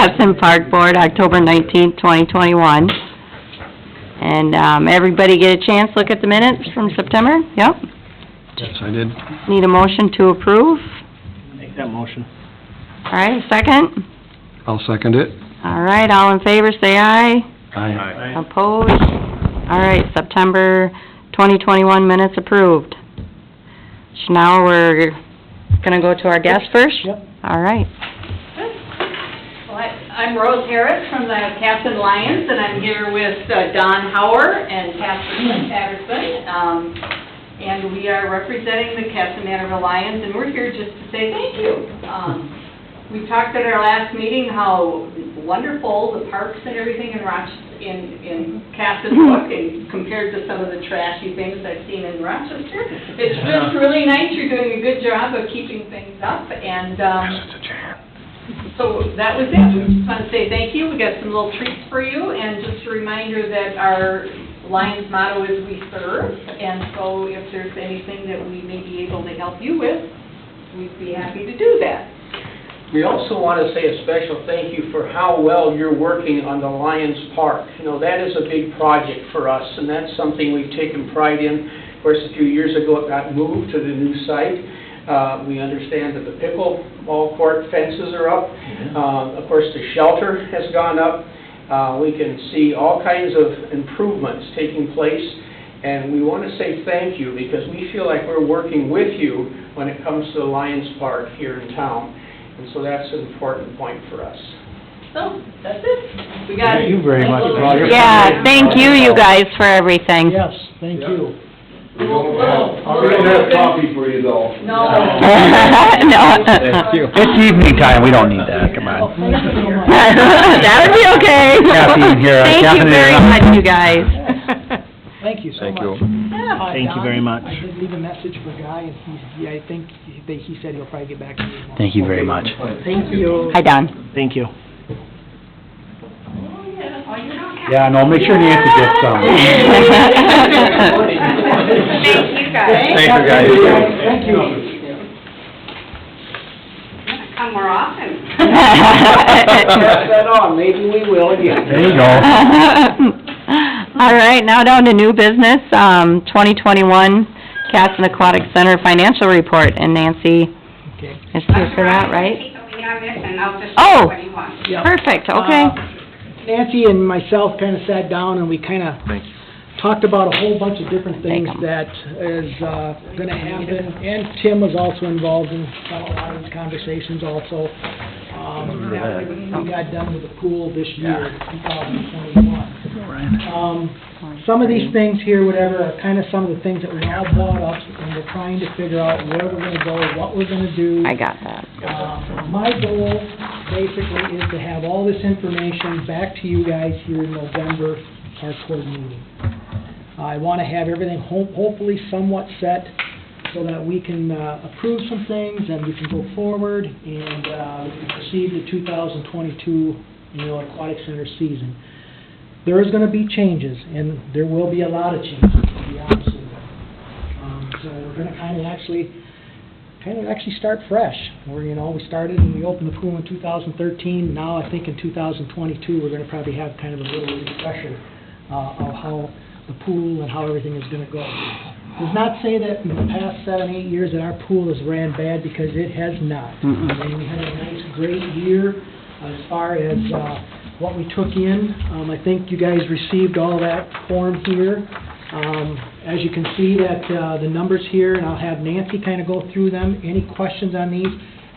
Casson Park Board, October 19th, 2021. And everybody get a chance to look at the minutes from September? Yep. Yes, I did. Need a motion to approve? Make that motion. All right, second? I'll second it. All right, all in favor, say aye. Aye. Opposed? All right, September 2021 minutes approved. So now we're gonna go to our guest first? Yep. All right. Well, I'm Rose Harris from the Casson Lions, and I'm here with Don Hauer and Catherine Patterson. And we are representing the Casson Mantorville Lions, and we're here just to say thank you. We talked at our last meeting how wonderful the parks and everything in in Casson look, and compared to some of the trashy things I've seen in Rochester. It's just really nice. You're doing a good job of keeping things up, and so that was it. We just want to say thank you. We got some little treats for you, and just a reminder that our Lions motto is "We serve," and so if there's anything that we may be able to help you with, we'd be happy to do that. We also want to say a special thank you for how well you're working on the Lions Park. You know, that is a big project for us, and that's something we've taken pride in. Of course, a few years ago it got moved to the new site. We understand that the Pickleball Court fences are up. Of course, the shelter has gone up. We can see all kinds of improvements taking place, and we want to say thank you because we feel like we're working with you when it comes to the Lions Park here in town. And so that's an important point for us. So, that's it. We got Thank you very much for all your... Yeah, thank you guys for everything. Yes, thank you. We don't have coffee for you though. No. No. Thank you. It's evening time, we don't need that, come on. That would be okay. Caffeine here. Thank you Caffeine very here. much, you guys. Thank you so Thank much. you. Thank you very much. I did leave a message for Guy, and I think he said he'll probably get back to you. Thank you very much. Thank you. Hi, Don. Thank you. Oh, yeah. Yeah, no, make sure Nancy gets some. Thank you, guys. Thank you, guys. Thank you. Come more often. Pass that on, maybe we will again. There you go. All right, now down to new business, 2021 Casson Aquatic Center financial report, and Nancy Okay. is here for that, right? Oh! Yeah. Perfect, okay. Nancy and myself kind of sat down and we kind of talked about a whole bunch of different things Thank 'em. that is going to happen, and Tim was also involved in a lot of these conversations also. After we got done with the pool this year, 2021. Some of these things here, whatever, are kind of some of the things that we all brought up, and we're trying to figure out where we're going to go, what we're going to do. I got that. My goal, basically, is to have all this information back to you guys here in November, our board meeting. I want to have everything hopefully somewhat set so that we can approve some things and we can go forward and we can proceed to 2022, aquatic center season. There is going to be changes, and there will be a lot of changes, to be honest with you. So we're going to kind of actually start fresh. We started and we opened the pool in 2013. Now I think in 2022 we're going to probably have kind of a little refresher of how the pool and how everything is going to go. Does not say that in the past 7-8 years that our pool has ran bad, because it has not. I mean, we had a nice, great year as far as what we took in. I think you guys received all that form here. As you can see that the numbers here, and I'll have Nancy kind of go through them. Any questions on these?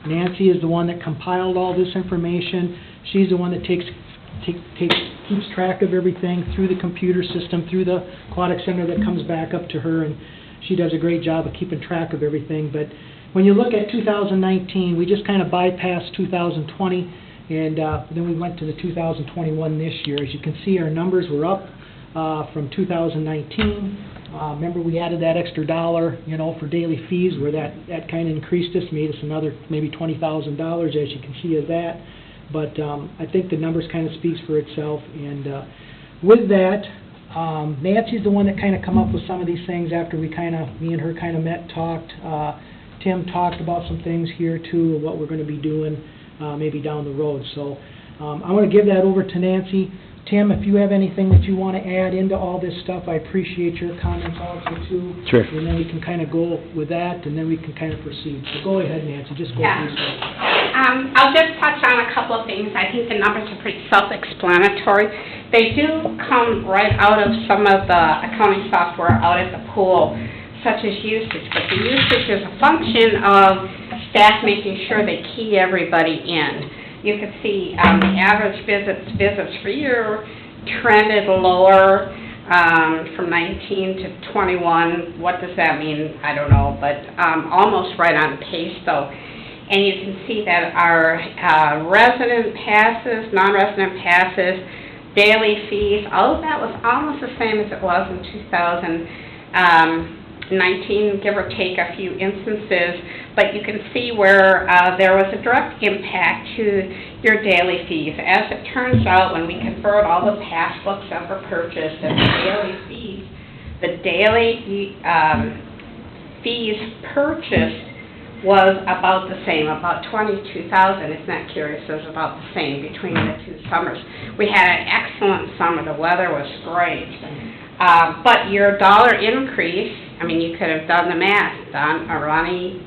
Nancy is the one that compiled all this information. She's the one that keeps track of everything through the computer system, through the aquatic center that comes back up to her, and she does a great job of keeping track of everything. But when you look at 2019, we just kind of bypassed 2020, and then we went to the 2021 this year. As you can see, our numbers were up from 2019. Remember, we added that extra $1, for daily fees, where that kind of increased us, made us another maybe $20,000, as you can see of that. But I think the numbers kind of speaks for itself. And with that, Nancy's the one that kind of come up with some of these things after me and her kind of met, talked. Tim talked about some things here too, of what we're going to be doing maybe down the road. So I'm going to give that over to Nancy. Tim, if you have anything that you want to add into all this stuff, I appreciate your comments also too. Sure. And then we can kind of go with that, and then we can kind of proceed. So go ahead, Nancy, just go Yeah. through stuff. I'll just touch on a couple of things. I think the numbers are pretty self-explanatory. They do come right out of some of the accounting software out at the pool, such as usage, but the usage is a function of staff making sure they key everybody in. You can see the average visits per year trended lower from 19 to 21. What does that mean? I don't know, but almost right on pace though. And you can see that our resident passes, non-resident passes, daily fees, all of that was almost the same as it was in 2019, give or take a few instances, but you can see where there was a direct impact to your daily fees. As it turns out, when we convert all the pass books that were purchased and the daily fees, the daily fees purchased was about the same, about $22,000. Isn't that curious? It was about the same between the two summers. We had an excellent summer. The weather was great. But your dollar increase, I mean, you could have done the math. Ronnie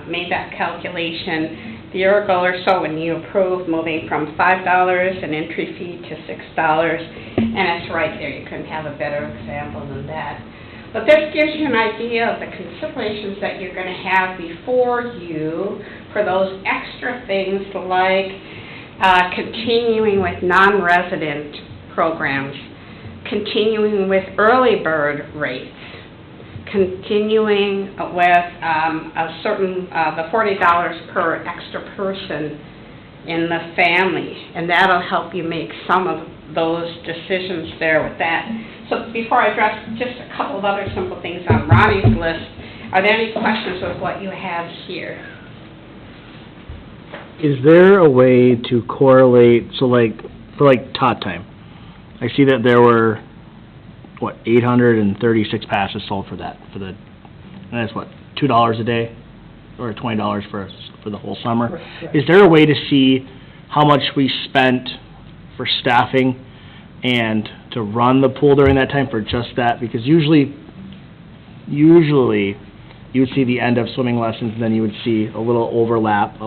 made that calculation a year ago or so when you approved moving from $5 an entry fee to $6. And it's right there. You couldn't have a better example than that. But this gives you an idea of the considerations that you're going to have before you for those extra things like continuing with non-resident programs, continuing with early bird rates, continuing with a certain, the $40 per extra person in the family, and that'll help you make some of those decisions there with that. So before I address just a couple of other simple things on Ronnie's list, are there any questions with what you have here? Is there a way to correlate, so like, for like tot time, I see that there were, 836 passes sold for that, and that's $2 a day, or $20 for the whole summer? Right. Is there a way to see how much we spent for staffing and to run the pool during that time for just that? Because usually you would see the end of swimming lessons, and then you would see a little overlap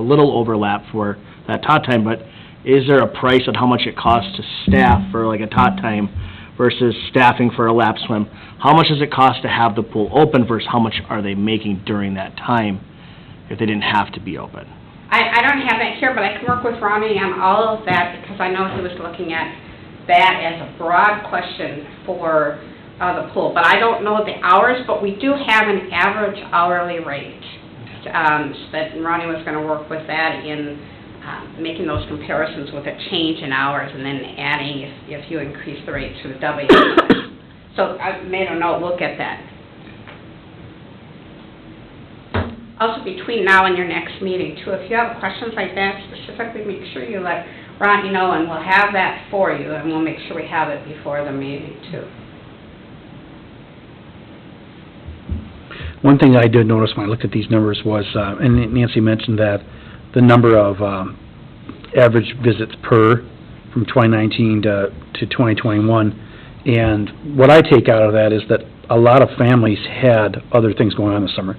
for that tot time, but is there a price on how much it costs to staff for like a tot time versus staffing for a lap swim? How much does it cost to have the pool open versus how much are they making during that time if they didn't have to be open? I don't have that here, but I can work with Ronnie on all of that because I know he was looking at that as a broad question for the pool. But I don't know the hours, but we do have an average hourly rate. That Ronnie was going to work with that in making those comparisons with a change in hours and then adding if you increase the rate to the W. So I made a note, look at that. Also, between now and your next meeting, too, if you have questions like that, specifically, make sure you let Ronnie know, and we'll have that for you, and we'll make sure we have it before the meeting, too. One thing I did notice when I looked at these numbers was, and Nancy mentioned that, the number of average visits per from 2019 to 2021, and what I take out of that is that a lot of families had other things going on this summer.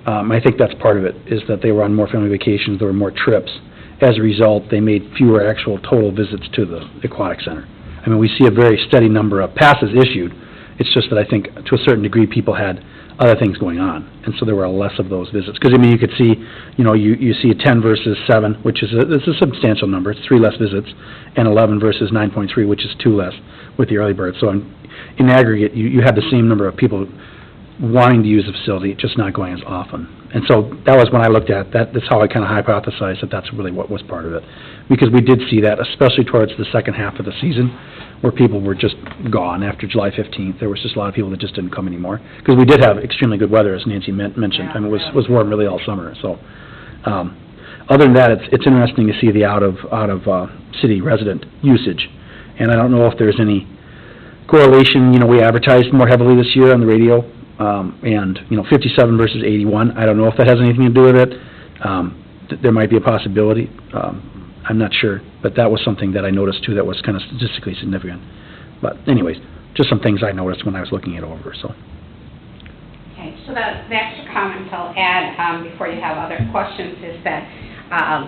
I think that's part of it, is that they were on more family vacations, there were more trips. As a result, they made fewer actual total visits to the aquatic center. I mean, we see a very steady number of passes issued. It's just that I think, to a certain degree, people had other things going on, and so there were less of those visits. Because, I mean, you could see, you see a 10 versus 7, which is it's a substantial number. It's 3 less visits, and 11 versus 9.3, which is 2 less with the early bird. So in aggregate, you had the same number of people wanting to use the facility, just not going as often. And so that was when I looked at that. That's how I kind of hypothesized that that's really what was part of it. Because we did see that, especially towards the second half of the season, where people were just gone after July 15th. There was just a lot of people that just didn't come anymore. Because we did have extremely good weather, as Nancy mentioned. I mean, it was warm really all summer. So, other than that, it's interesting to see the out of city resident usage. And I don't know if there's any correlation. We advertised more heavily this year on the radio. And 57 versus 81. I don't know if that has anything to do with it. There might be a possibility. I'm not sure, but that was something that I noticed too that was kind of statistically significant. But anyways, just some things I noticed when I was looking it over, so. Okay, so the extra comments I'll add before you have other questions is that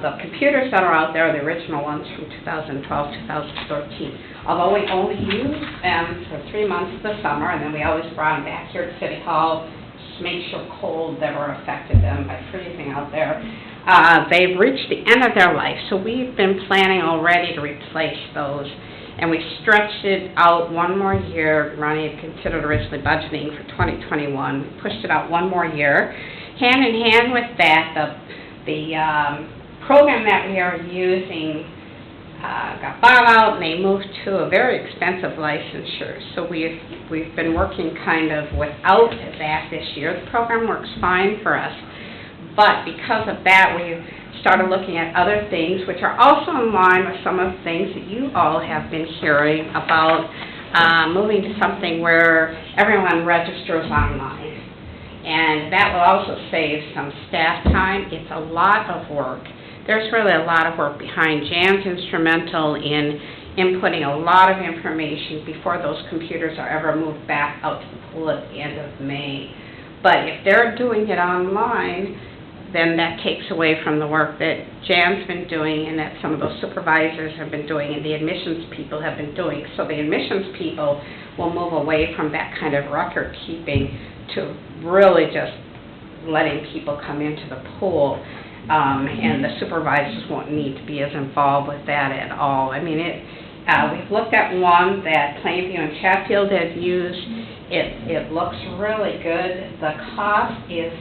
the computers that are out there, the original ones from 2012, 2013, although we only used them for 3 months of the summer, and then we always brought them back here to City Hall to make sure cold never affected them by freezing out there. They've reached the end of their life, so we've been planning already to replace those. And we stretched it out one more year. Ronnie had considered originally budgeting for 2021, pushed it out one more year. Hand in hand with that, the program that we are using got bought out, and they moved to a very expensive licensure. So we've been working kind of without that this year. The program works fine for us, but because of that, we've started looking at other things, which are also in line with some of the things that you all have been hearing about moving to something where everyone registers online. And that will also save some staff time. It's a lot of work. There's really a lot of work behind. Jan's instrumental in inputting a lot of information before those computers are ever moved back out to the pool at the end of May. But if they're doing it online, then that takes away from the work that Jan's been doing and that some of those supervisors have been doing and the admissions people have been doing. So the admissions people will move away from that kind of record keeping to really just letting people come into the pool. And the supervisors won't need to be as involved with that at all. I mean, we've looked at one that Plainview and Chatfield have used. It looks really good. The cost is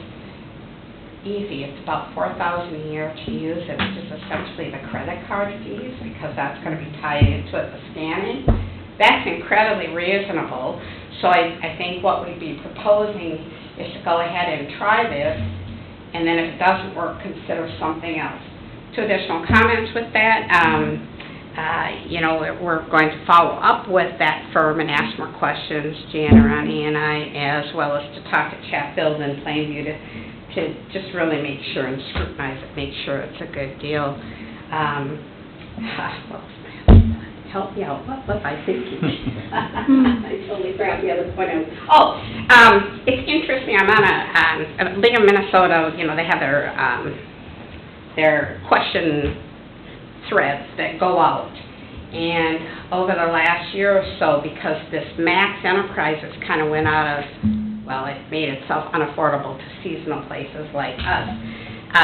easy. It's about $4,000 a year to use it, which is essentially the credit card fees, because that's going to be tied into it, the scanning. That's incredibly reasonable. So I think what we'd be proposing is to go ahead and try this, and then if it doesn't work, consider something else. 2 additional comments with that. We're going to follow up with that firm and ask more questions, Jan, Ronnie, and I, as well as to talk to Chatfield and Plainview to just really make sure and scrutinize it, make sure it's a good deal. Help me out. What was I thinking? I totally forgot the other point. It's interesting. I'm on a League of Minnesota. They have their question threads that go out. And over the last year or so, because this Max Enterprises kind of went out of, it made itself unaffordable to seasonal places like us.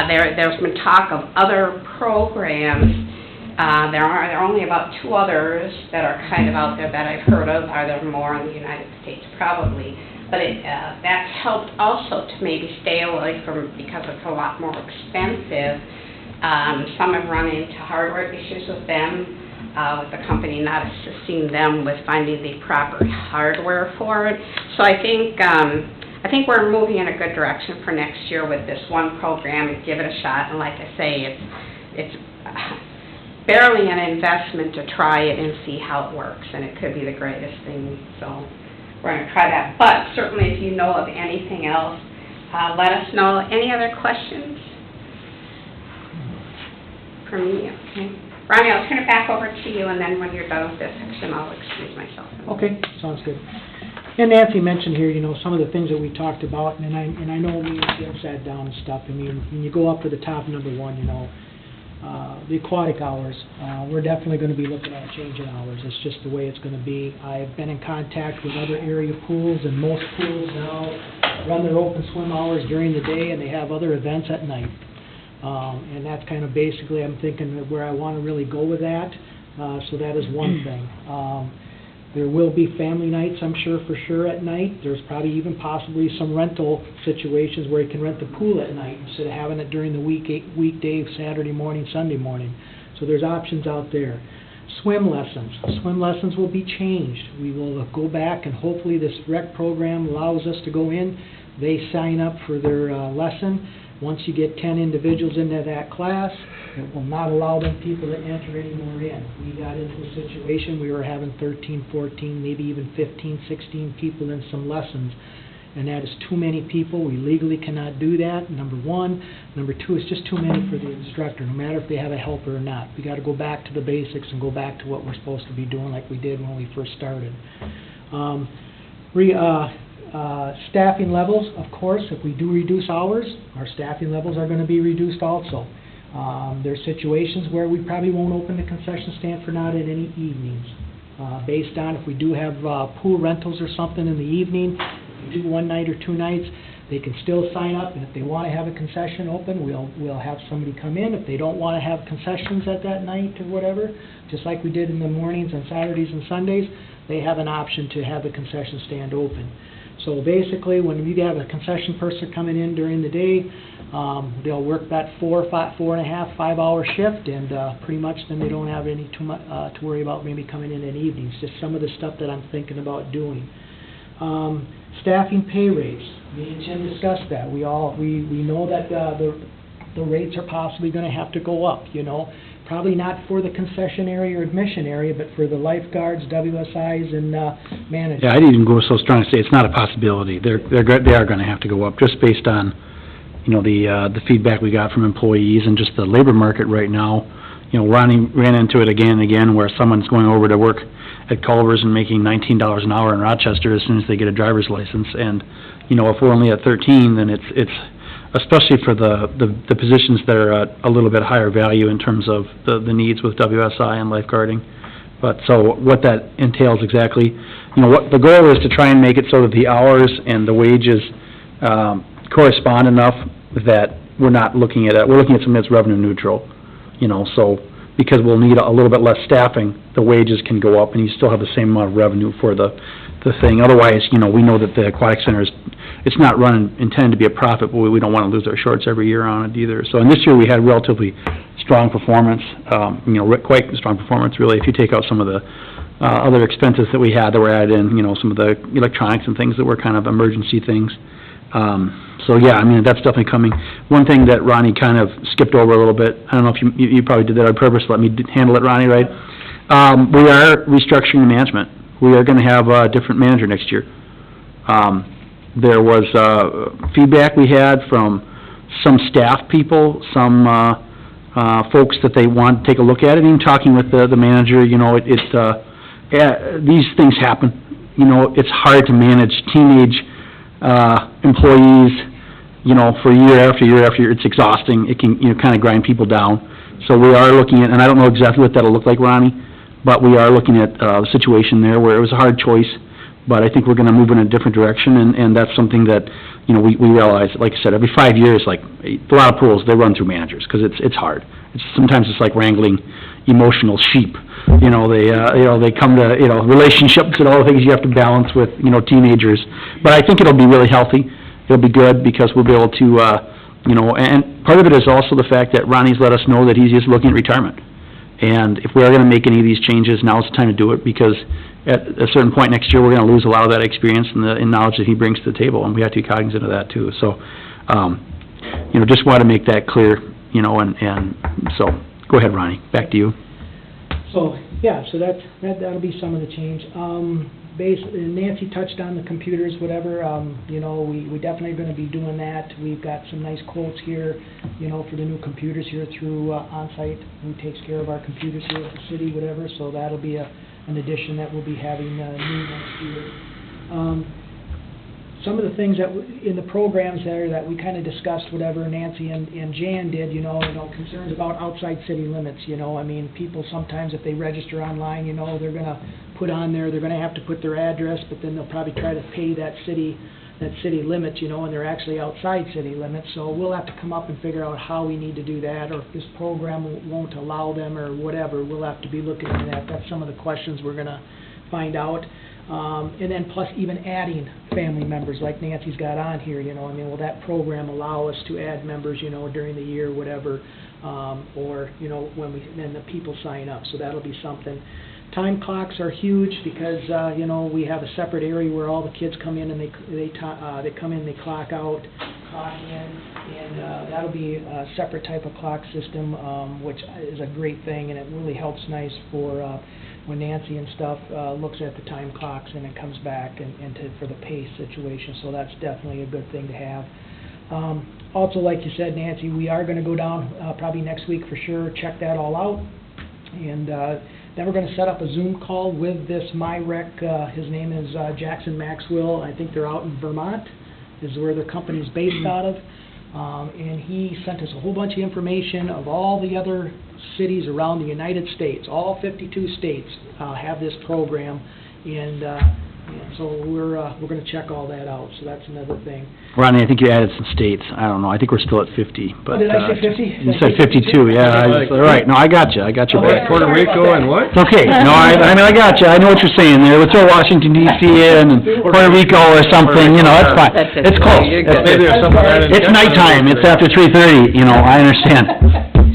There's been talk of other programs. There are only about 2 others that are kind of out there that I've heard of. Are there more in the United States? Probably. But that's helped also to maybe stay away from, because it's a lot more expensive. Some have run into hardware issues with them, with the company not assisting them with finding the proper hardware for it. So I think we're moving in a good direction for next year with this one program and give it a shot. And like I say, it's barely an investment to try it and see how it works, and it could be the greatest thing. So we're going to try that. But certainly if you know of anything else, let us know. Any other questions for me? Okay. Ronnie, I'll turn it back over to you, and then when you're done with this section, I'll excuse myself. Okay, sounds good. And Nancy mentioned here, some of the things that we talked about, and I know me and Jim sat down and stuff. I mean, when you go up to the top, number 1, the aquatic hours, we're definitely going to be looking at changing hours. It's just the way it's going to be. I've been in contact with other area pools, and most pools now run their open swim hours during the day, and they have other events at night. And that's kind of basically, I'm thinking where I want to really go with that. So that is one thing. There will be family nights, I'm sure, for sure, at night. There's probably even possibly some rental situations where you can rent the pool at night instead of having it during the weekday, Saturday morning, Sunday morning. So there's options out there. Swim lessons. Swim lessons will be changed. We will go back, and hopefully this rec program allows us to go in. They sign up for their lesson. Once you get 10 individuals into that class, it will not allow them people to enter any more in. We got into a situation, we were having 13, 14, maybe even 15, 16 people in some lessons. and that is too many people. We legally cannot do that, number one. Number two, it's just too many for the instructor, no matter if they have a helper or not. We gotta go back to the basics and go back to what we're supposed to be doing like we did when we first started. Staffing levels, of course, if we do reduce hours, our staffing levels are gonna be reduced also. There's situations where we probably won't open the concession stand for not at any evenings. Based on if we do have pool rentals or something in the evening, if we do one night or two nights, they can still sign up, and if they want to have a concession open, we'll have somebody come in. If they don't want to have concessions at that night or whatever, just like we did in the mornings on Saturdays and Sundays, they have an option to have the concession stand open. So basically, when we have a concession person coming in during the day, they'll work that 4 and a half, 5 hour shift, and pretty much then they don't have any too much to worry about maybe coming in evenings. Just some of the stuff that I'm thinking about doing. Staffing pay rates. Me and Jim discussed that. We know that the rates are possibly going to have to go up. Probably not for the concession area or admission area, but for the lifeguards, WSIs, and managers. Yeah, I'd even go so strong to say it's not a possibility. They are going to have to go up, just based on, the feedback we got from employees and just the labor market right now. Ronnie ran into it again and again, where someone's going over to work at Culver's and making $19 an hour in Rochester as soon as they get a driver's license. And, if we're only at 13, then it's especially for the positions that are at a little bit higher value in terms of the needs with WSI and lifeguarding. But so what that entails exactly, what the goal is to try and make it so that the hours and the wages correspond enough that we're not looking at it. We're looking at something that's revenue neutral, so because we'll need a little bit less staffing, the wages can go up and you still have the same amount of revenue for the thing. Otherwise, we know that the aquatic center it's not intended to be a profit, but we don't want to lose our shorts every year on it either. So, and this year we had relatively strong performance, quite strong performance really, if you take out some of the other expenses that we had that were added in, some of the electronics and things that were kind of emergency things. So yeah, that's definitely coming. One thing that Ronnie kind of skipped over a little bit, I don't know if you probably did that on purpose, let me handle it, Ronnie, right? We are restructuring management. We are going to have a different manager next year. There was feedback we had from some staff people, some folks that they want to take a look at it, even talking with the manager, these things happen. It's hard to manage teenage employees, for year after year after year. It's exhausting. It can, kind of grind people down. So we are looking at, and I don't know exactly what that'll look like, Ronnie, but we are looking at a situation there where it was a hard choice, but I think we're going to move in a different direction, and that's something that, we realize, like I said, every 5 years, like, a lot of pools, they run through managers, because it's hard. Sometimes it's like wrangling emotional sheep. They come to, relationships and all the things you have to balance with, teenagers. But I think it'll be really healthy. It'll be good, because we'll be able to, and part of it is also the fact that Ronnie's let us know that he's just looking at retirement. And if we are going to make any of these changes, now's the time to do it, because at a certain point next year, we're going to lose a lot of that experience and knowledge that he brings to the table, and we have to be cognizant of that too. So, just want to make that clear, and so, go ahead, Ronnie, back to you. So, yeah, so that'll be some of the change. Nancy touched on the computers, whatever, we definitely are going to be doing that. We've got some nice quotes here, for the new computers here through Onsite, who takes care of our computers here at the city, whatever, so that'll be an addition that we'll be having new next year. Some of the things that, in the programs there that we kind of discussed, whatever Nancy and Jan did, concerns about outside city limits, people sometimes, if they register online, they're going to put on there, they're going to have to put their address, but then they'll probably try to pay that city limit, and they're actually outside city limits, so we'll have to come up and figure out how we need to do that, or if this program won't allow them, or whatever, we'll have to be looking at that. That's some of the questions we're going to find out. And then plus even adding family members like Nancy's got on here, will that program allow us to add members, during the year, whatever, or, when the people sign up, so that'll be something. Time clocks are huge because, we have a separate area where all the kids come in and they come in, they clock out, clock in, and that'll be a separate type of clock system, which is a great thing, and it really helps nice for when Nancy and stuff, looks at the time clocks and it comes back for the pace situation, so that's definitely a good thing to have. Also, like you said, Nancy, we are gonna go down, probably next week for sure, check that all out. And, then we're gonna set up a Zoom call with this MyRec, his name is, Jackson Maxwell, I think they're out in Vermont, is where their company's based out of. And he sent us a whole bunch of information of all the other cities around the United States. All 52 states have this program, and so we're going to check all that out, so that's another thing. Ronnie, I think you added some states. I don't know, I think we're still at 50, but... Oh, did I say 50? You said 52, yeah, all right, no, I got you back. Puerto Rico and what? It's okay, no, I mean, I got you, I know what you're saying there, let's throw Washington DC in, and Puerto Rico or something, you know, that's fine. That's it. It's close. You're good. Maybe there's some of that in It's nighttime, it's after 3:30, you know, I understand.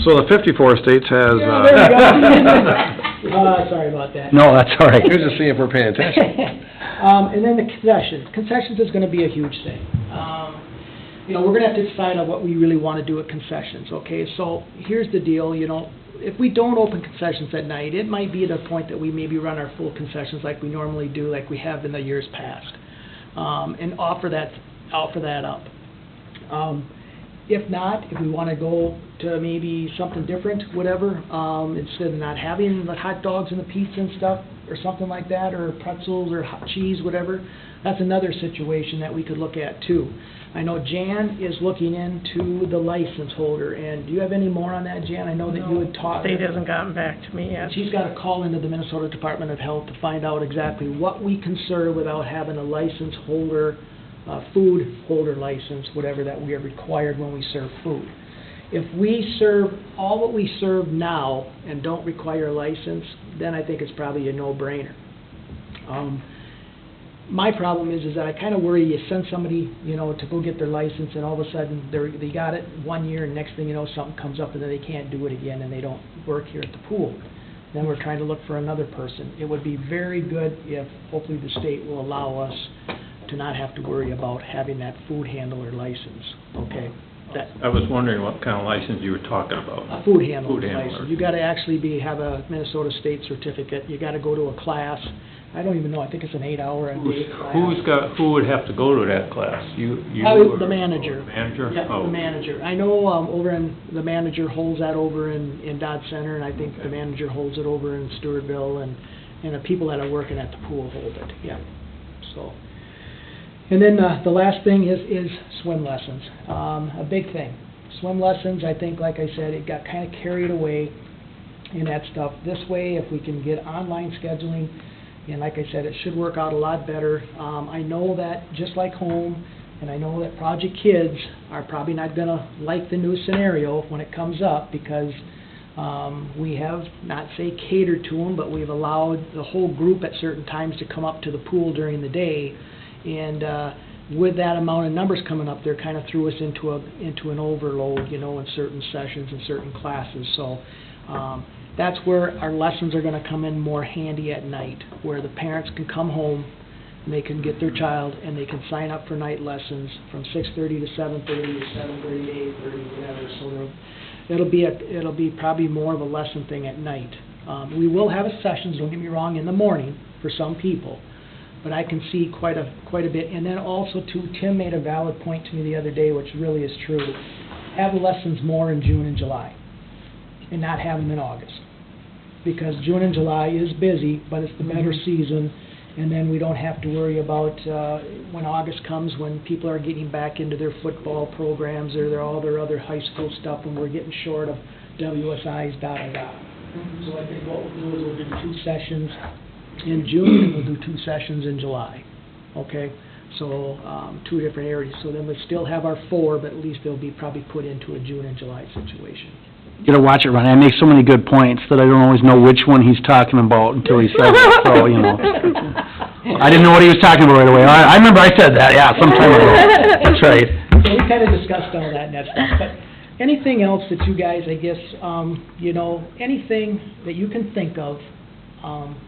So the 54 states has, Yeah, there you go. Sorry about that. No, that's all right. Here's to see if we're paying attention. And then the concessions. Concessions is gonna be a huge thing. You know, we're gonna have to decide on what we really wanna do at concessions, okay? So, here's the deal, you know, if we don't open concessions at night, it might be at a point that we maybe run our full concessions like we normally do, like we have in the years past, and offer that up. If not, if we wanna go to maybe something different, whatever, instead of not having the hot dogs and the pizza and stuff, or something like that, or pretzels, or hot cheese, whatever, that's another situation that we could look at too. I know Jan is looking into the license holder, and do you have any more on that, Jan? I know that you had taught... State hasn't gotten back to me yet. She's got to call into the Minnesota Department of Health to find out exactly what we can serve without having a license holder, food holder license, whatever that we are required when we serve food. If we serve all what we serve now and don't require a license, then I think it's probably a no-brainer. My problem is that I kind of worry you send somebody, you know, to go get their license, and all of a sudden they got it 1 year, and next thing you know, something comes up and then they can't do it again, and they don't work here at the pool. Then we're trying to look for another person. It would be very good if hopefully the state will allow us to not have to worry about having that food handler license, okay? I was wondering what kind of license you were talking about. A food handler Food handler. license. You gotta actually have a Minnesota State certificate, you gotta go to a class. I don't even know, I think it's an 8-hour-a-day class. Who would have to go to that class? You The or- manager. or the manager? Yeah, Oh. the manager. I know, the manager holds that over in Dodge Center, and I think the manager holds it over in Stewartville, and the people that are working at the pool hold it, yeah, so. And then, the last thing is swim lessons, a big thing. Swim lessons, I think, like I said, it got kind of carried away in that stuff. This way, if we can get online scheduling, and like I said, it should work out a lot better. I know that, just like home, and I know that Project Kids are probably not gonna like the new scenario when it comes up, because we have, not say catered to them, but we've allowed the whole group at certain times to come up to the pool during the day. And with that amount of numbers coming up, there kind of threw us into an overload, you know, in certain sessions and certain classes. So that's where our lessons are going to come in more handy at night, where the parents can come home and they can get their child and they can sign up for night lessons from 6:30 to 7:30 to 7:30 to 8:30, whatever. So it'll be probably more of a lesson thing at night. We will have a sessions, don't get me wrong, in the morning for some people. But I can see quite a bit. And then also, too, Tim made a valid point to me the other day, which really is true. Have lessons more in June and July, and not have them in August. Because June and July is busy, but it's the better season, and then we don't have to worry about, when August comes, when people are getting back into their football programs, or all their other high school stuff, and we're getting short of WSIs, da-da-da. So I think what we'll do is we'll do 2 sessions in June, and we'll do 2 sessions in July, okay? So, 2 different areas, so then we'll still have our 4, but at least they'll be probably put into a June and July situation. You gotta watch it, Ronnie, I make so many good points that I don't always know which one he's talking about until he says it, so, you know. I didn't know what he was talking about right away. I remember I said that, yeah, some time ago. That's right. So we kind of discussed all that and that stuff, but anything else that you guys, I guess, you know, anything that you can think of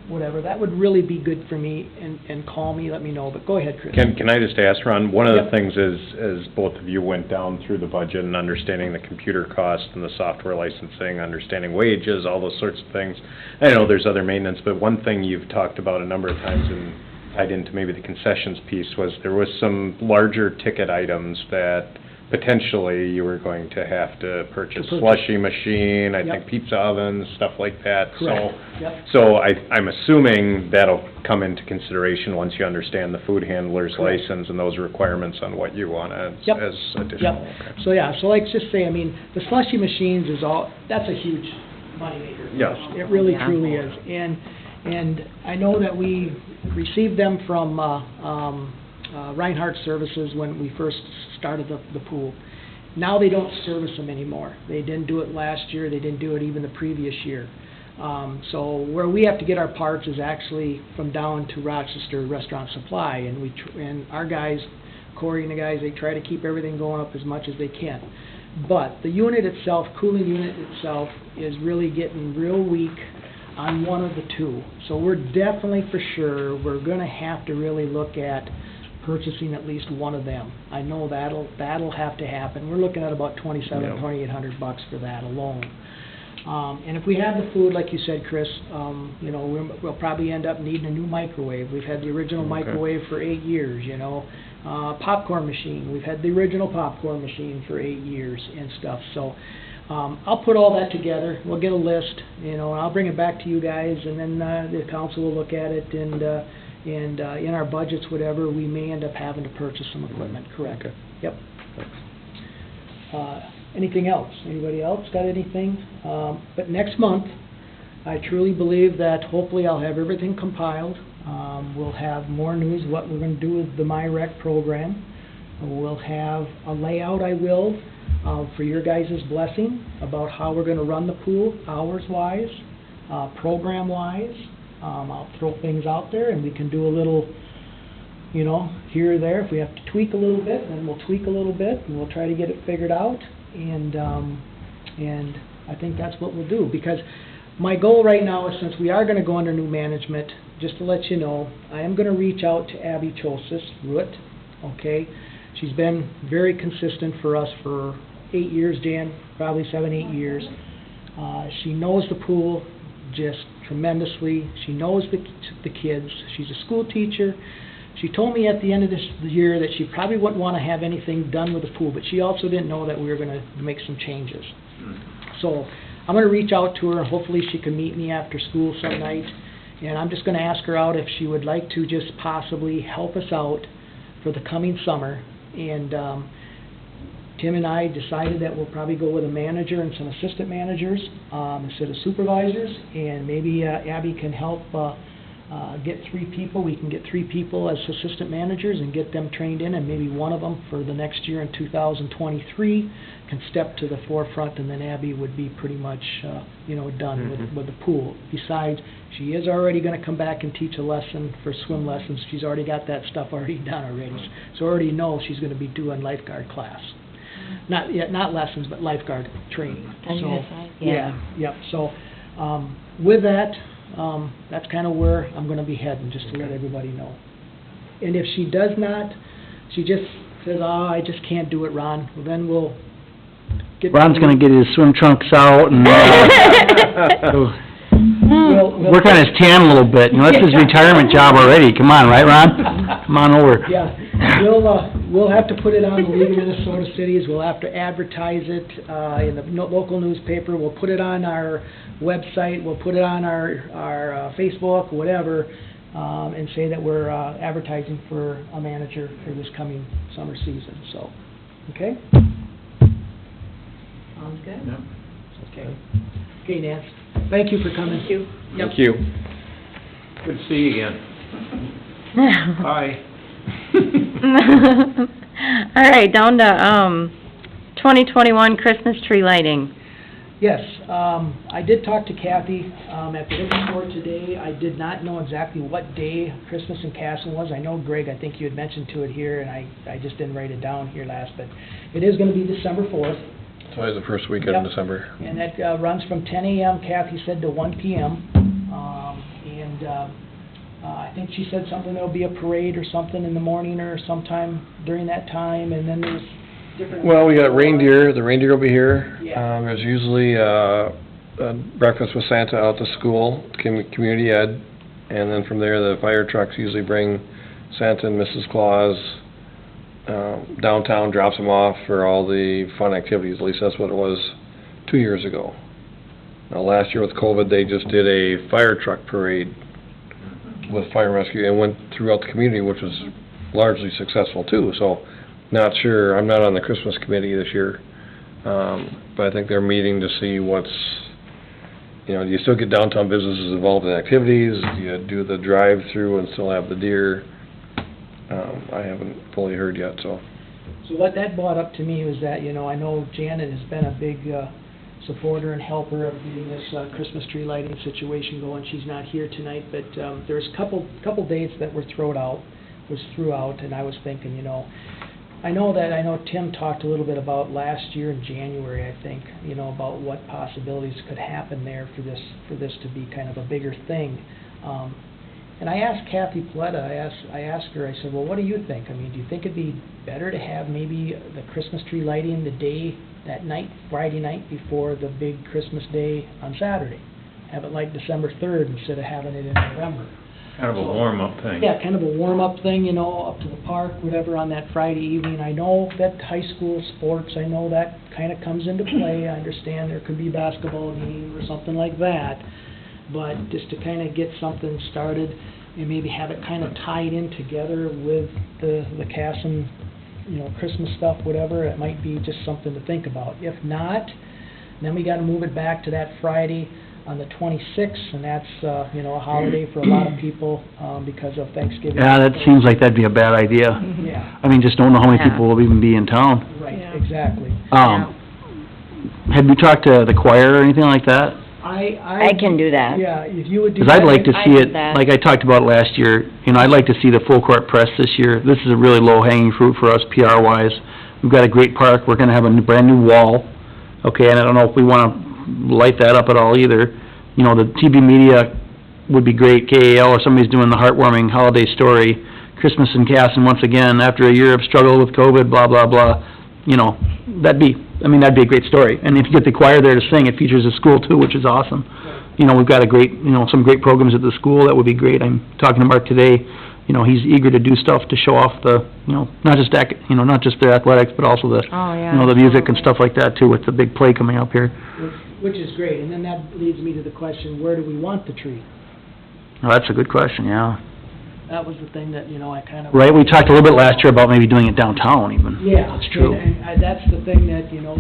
whatever, that would really be good for me, and call me, let me know, but go ahead, Chris. Can I just ask, Ron, one of the Yep. things is, as both of you went down through the budget and understanding the computer cost and the software licensing, understanding wages, all those sorts of things, I know there's other maintenance, but one thing you've talked about a number of times and tied into maybe the concessions piece was there was some larger ticket items that potentially you were going to have to purchase. Slushy machine, I think pizza ovens, stuff like that. Correct. Yep. So I'm assuming that'll come into consideration once you understand the food handler's Correct. license and those requirements on what you want as Yep. additional. Yep. Okay. So, yeah, so like, just say, I mean, the slushy machines is that's a huge moneymaker. Yes. It really Yeah. truly is. And I know that we received them from, Reinhardt Services when we first started the pool. Now they don't service them anymore. They didn't do it last year, they didn't do it even the previous year. So where we have to get our parts is actually from down to Rochester Restaurant Supply, and and our guys, Corey and the guys, they try to keep everything going up as much as they can. But the unit itself, cooling unit itself, is really getting real weak on one of the two. So we're definitely for sure, we're gonna have to really look at purchasing at least one of them. I know that'll have to happen. We're looking at about $2,800 for that alone. And if we have the food, like you said, Chris, you know, we'll probably end up needing a new microwave. We've had the original microwave for 8 years, you know. Popcorn machine, we've had the original popcorn machine for 8 years and stuff. So I'll put all that together. We'll get a list, you know, and I'll bring it back to you guys, and then the council will look at it, and in our budgets, whatever, we may end up having to purchase some equipment, correct? Okay. Yep. Anything else? Anybody else got anything? But next month, I truly believe that hopefully I'll have everything compiled. We'll have more news, what we're gonna do with the MyRec program. We'll have a layout, for your guys' blessing, about how we're gonna run the pool, hours-wise, program-wise. I'll throw things out there, and we can do a little, you know, here or there. If we have to tweak a little bit, then we'll tweak a little bit, and we'll try to get it figured out. And I think that's what we'll do, because my goal right now is, since we are gonna go under new management, just to let you know, I am gonna reach out to Abby Root, okay? She's been very consistent for us for 8 years, Dan, probably 7, 8 years. She knows the pool just tremendously. She knows the kids. She's a school teacher. She told me at the end of this year that she probably wouldn't want to have anything done with the pool, but she also didn't know that we were going to make some changes. So I'm going to reach out to her. Hopefully she can meet me after school some night, and I'm just going to ask her out if she would like to just possibly help us out for the coming summer. And Tim and I decided that we'll probably go with a manager and some assistant managers instead of supervisors, and maybe Abby can help get 3 people. We can get 3 people as assistant managers and get them trained in, and maybe one of them for the next year in 2023 can step to the forefront, and then Abby would be pretty much, you know, done with the pool. Besides, she is already going to come back and teach a lesson for swim lessons. She's already got that stuff already done already, so I already know she's going to be doing lifeguard class. Not lessons, but lifeguard training. So, yep. So, with that, that's kind of where I'm going to be heading, just to let everybody know. And if she does not, she just says, "Oh, I just can't do it, Ron," well, then we'll get... Ron's gonna get his swim trunks out and, we'll work on his tan a little bit, you know, that's his retirement job already, come on, right, Ron? Come on over. Yeah, we'll have to put it on the League of Minnesota Cities, we'll have to advertise it in the local newspaper, we'll put it on our website, we'll put it on our Facebook, whatever, and say that we're advertising for a manager for this coming summer season, so, okay? Sounds good? Yep. Okay. Okay, Nance, thank you for coming. Thank you. Thank you. Good to see you again. Bye. All right, down to 2021 Christmas tree lighting. Yes, I did talk to Kathy at the liquor store today. I did not know exactly what day Christmas in Castle was. I know, Greg, I think you had mentioned to it here, and I just didn't write it down here last, but it is going to be December 4th. It's always the first weekend in December. And that runs from 10 a.m., Kathy said, to 1 p.m. And, I think she said something, there'll be a parade or something in the morning or sometime during that time, and then there's different... Well, we got reindeer, the reindeer will be here. Yeah. There's usually, a breakfast with Santa out to school, community ed, and then from there, the fire trucks usually bring Santa and Mrs. Claus, downtown, drops them off for all the fun activities, at least that's what it was 2 years ago. Now, last year with COVID, they just did a fire truck parade with fire rescue and went throughout the community, which was largely successful too, so not sure, I'm not on the Christmas committee this year, but I think they're meeting to see what's, you know, do you still get downtown businesses involved in activities? Do you do the drive-through and still have the deer? I haven't fully heard yet, so. So what that brought up to me was that, you know, I know Janet has been a big supporter and helper of getting this Christmas tree lighting situation going. She's not here tonight, but there's a couple dates that were thrown out, and I was thinking, you know, I know Tim talked a little bit about last year in January, I think, you know, about what possibilities could happen there for this to be kind of a bigger thing. And I asked Kathy Paletta, I asked her, I said, well, what do you think? I mean, do you think it'd be better to have maybe the Christmas tree lighting that night, Friday night, before the big Christmas day on Saturday? Have it like December 3rd instead of having it in November. Kind of a warm-up thing. Yeah, kind of a warm-up thing, you know, up to the park, whatever, on that Friday evening. I know that high school sports, I know that kind of comes into play. I understand there could be a basketball game or something like that. But just to kind of get something started and maybe have it kind of tied in together with the Casson, you know, Christmas stuff, whatever, it might be just something to think about. If not, then we got to move it back to that Friday on the 26th, and that's, you know, a holiday for a lot of people because of Thanksgiving. Yeah, that seems like that'd be a bad idea. Yeah, I mean, just don't know how many Yeah. people will even be in town. right, Yeah. exactly. Had we talked to the choir or anything like that? I can do that. Yeah, if you would do Because that. I'd like to I see did it, that. like I talked about last year, you know, I'd like to see the full court press this year. This is a really low-hanging fruit for us PR-wise. We've got a great park, we're gonna have a brand-new wall, okay, and I don't know if we wanna light that up at all either. You know, the TV media would be great, KAL, or somebody's doing the heartwarming holiday story, Christmas in Casson once again, after a year of struggle with COVID, blah, blah, blah. You know, that'd be a great story. And if you get the choir there to sing, it features the school too, which is awesome. You know, we've got some great programs at the school, that would be great. I'm talking to Mark today, you know, he's eager to do stuff to show off the, you know, not just their athletics, but also the, Oh, yeah. you know, the music and stuff like that too, with the big play coming up here. Which is great, and then that leads me to the question, where do we want the tree? Well, that's a good question, yeah. That was the thing that, you know, I kind of... Right, we talked a little bit last year about maybe doing it downtown even. Yeah. That's true. And that's the thing that, you know,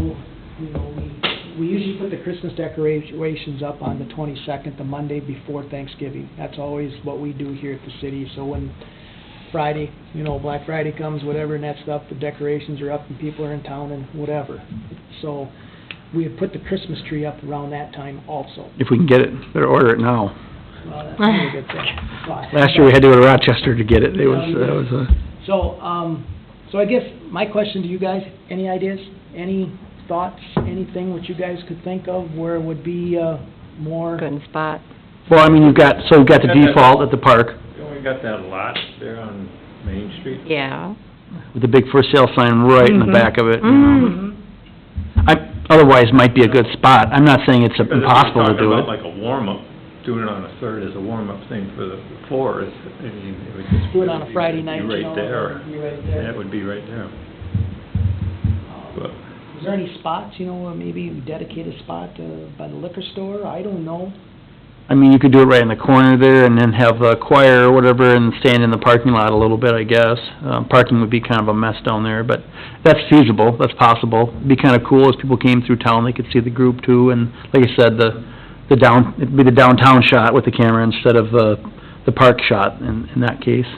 we usually put the Christmas decorations up on the 22nd, the Monday before Thanksgiving. That's always what we do here at the city, so when Friday, you know, Black Friday comes, whatever, and that stuff, the decorations are up and people are in town and whatever. So, we have put the Christmas tree up around that time also. If we can get it, better order it now. Well, that's a really good thing. Last year we had to go to Rochester to get it. So I guess my question to you guys, any ideas, any thoughts, anything which you guys could think of where it would be more... Good spot. Well, I mean, we've got the default at the park We got that lot there on Main Street. Yeah. with the big for sale sign right in the back of it, you know. Otherwise, might be a good spot. I'm not saying it's impossible to do Because if you're talking it. about like a warm-up, doing it on a third as a warm-up thing for the floor, it would just... Do it on a Friday night, Be you know, right there. be right there. That would be right there. But Is there any spots, you know, maybe dedicate a spot by the liquor store? I don't know. I mean, you could do it right in the corner there and then have a choir or whatever and stand in the parking lot a little bit, I guess. Parking would be kind of a mess down there, but that's feasible, that's possible. It'd be kind of cool as people came through town, they could see the group too, and like I said, it'd be the downtown shot with the camera instead of the park shot in that case.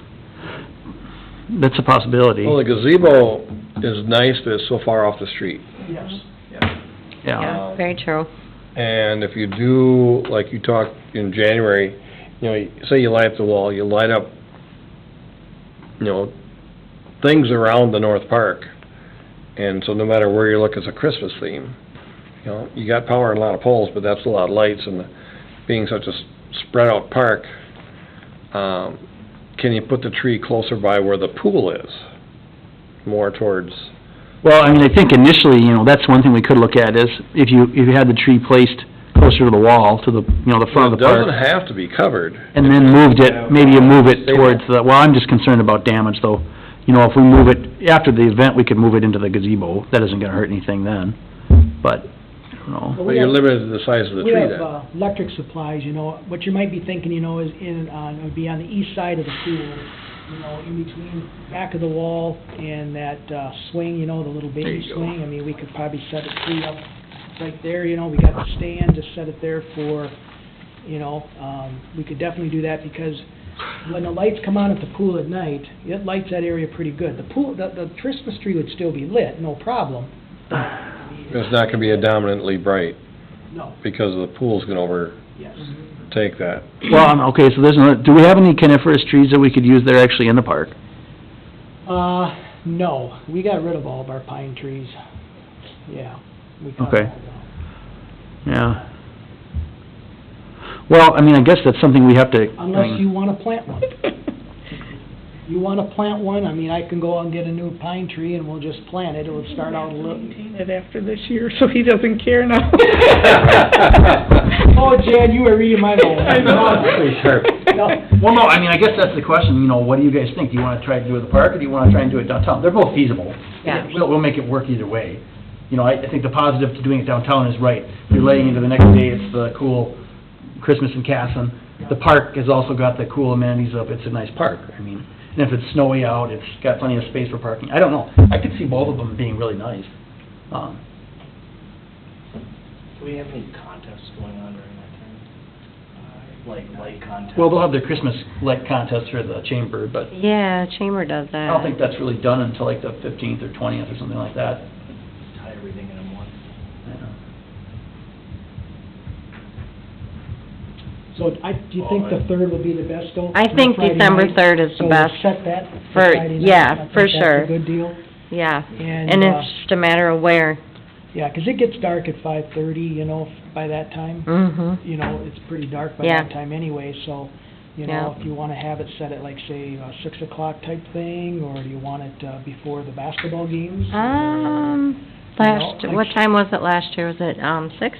That's a possibility. Well, the gazebo is nice, but it's so far off the street. Yes. Yeah, very true. And if you do, like you talked in January, you know, say you light up the wall, you light up, you know, things around the North Park. And so no matter where you look, it's a Christmas theme. You know, you got power and a lot of poles, but that's a lot of lights, and being such a spread out park, can you put the tree closer by where the pool is? More towards, Well, I mean, I think initially, that's one thing we could look at is if you had the tree placed closer to the wall, to the, the front of it the park. doesn't have to be covered. And then moved it, maybe you move it towards the, well, I'm just concerned about damage though. If we move it, after the event, we could move it into the gazebo. That isn't gonna hurt anything then, but, I don't know. But you're limited to the size of the tree We then. have, electric supplies, what you might be thinking, is would be on the east side of the pool, in between back of the wall and that, swing, the little There baby you go. swing. I mean, we could probably set a tree up right there, we got the stand, just set it there for, we could definitely do that because when the lights come on at the pool at night, it lights that area pretty good. The pool, the Christmas tree would still be lit, no problem. It's not gonna be dominantly bright, No, because the pool's gonna yes. overtake that. Well, okay, so there's another, do we have any coniferous trees that we could use there actually in the park? No, we got rid of all of our pine trees. Yeah. We cut Okay. them all down. Yeah. Well, I mean, I guess that's something we have to, Unless you wanna plant one. You wanna plant one, I mean, I can go out and get a new pine tree and we'll just plant it, it'll start out a little... Maintain it after this year, so he doesn't care now. Oh, Jan, you were reading my mind. I know. Pretty sharp. No. Well, no, I mean, I guess that's the question, what do you guys think? Do you wanna try to do it at the park, or do you wanna try and do it downtown? They're both feasible. Yeah. We'll make it work either way. I think the positive to doing it downtown is right. You're laying into the next day, it's the cool Christmas in Casson. The park has also got the cool amenities of, it's a nice park. I mean, and if it's snowy out, it's got plenty of space for parking. I don't know. I could see both of them being really nice. Do we have any contests going on during that time? Like light contests? Well, they'll have their Christmas light contest for the chamber, but Yeah, Chamber does that. I don't think that's really done until like the 15th or 20th or something like that. Tie everything in one. So do you think the 3rd would be the best though? I think Friday December night? 3rd is the So best. we'll set that For- Friday night. yeah, I think for that's sure. a good deal. Yeah, And, and it's just a matter of where. Yeah, 'cause it gets dark at 5:30, by that time. Mm-hmm. It's pretty dark by Yeah. that time anyway, so, Yeah. if you wanna have it set at like, say, 6 o'clock type thing, or do you want it, before the basketball games? Last, like- what time was it last year? Was it, 6?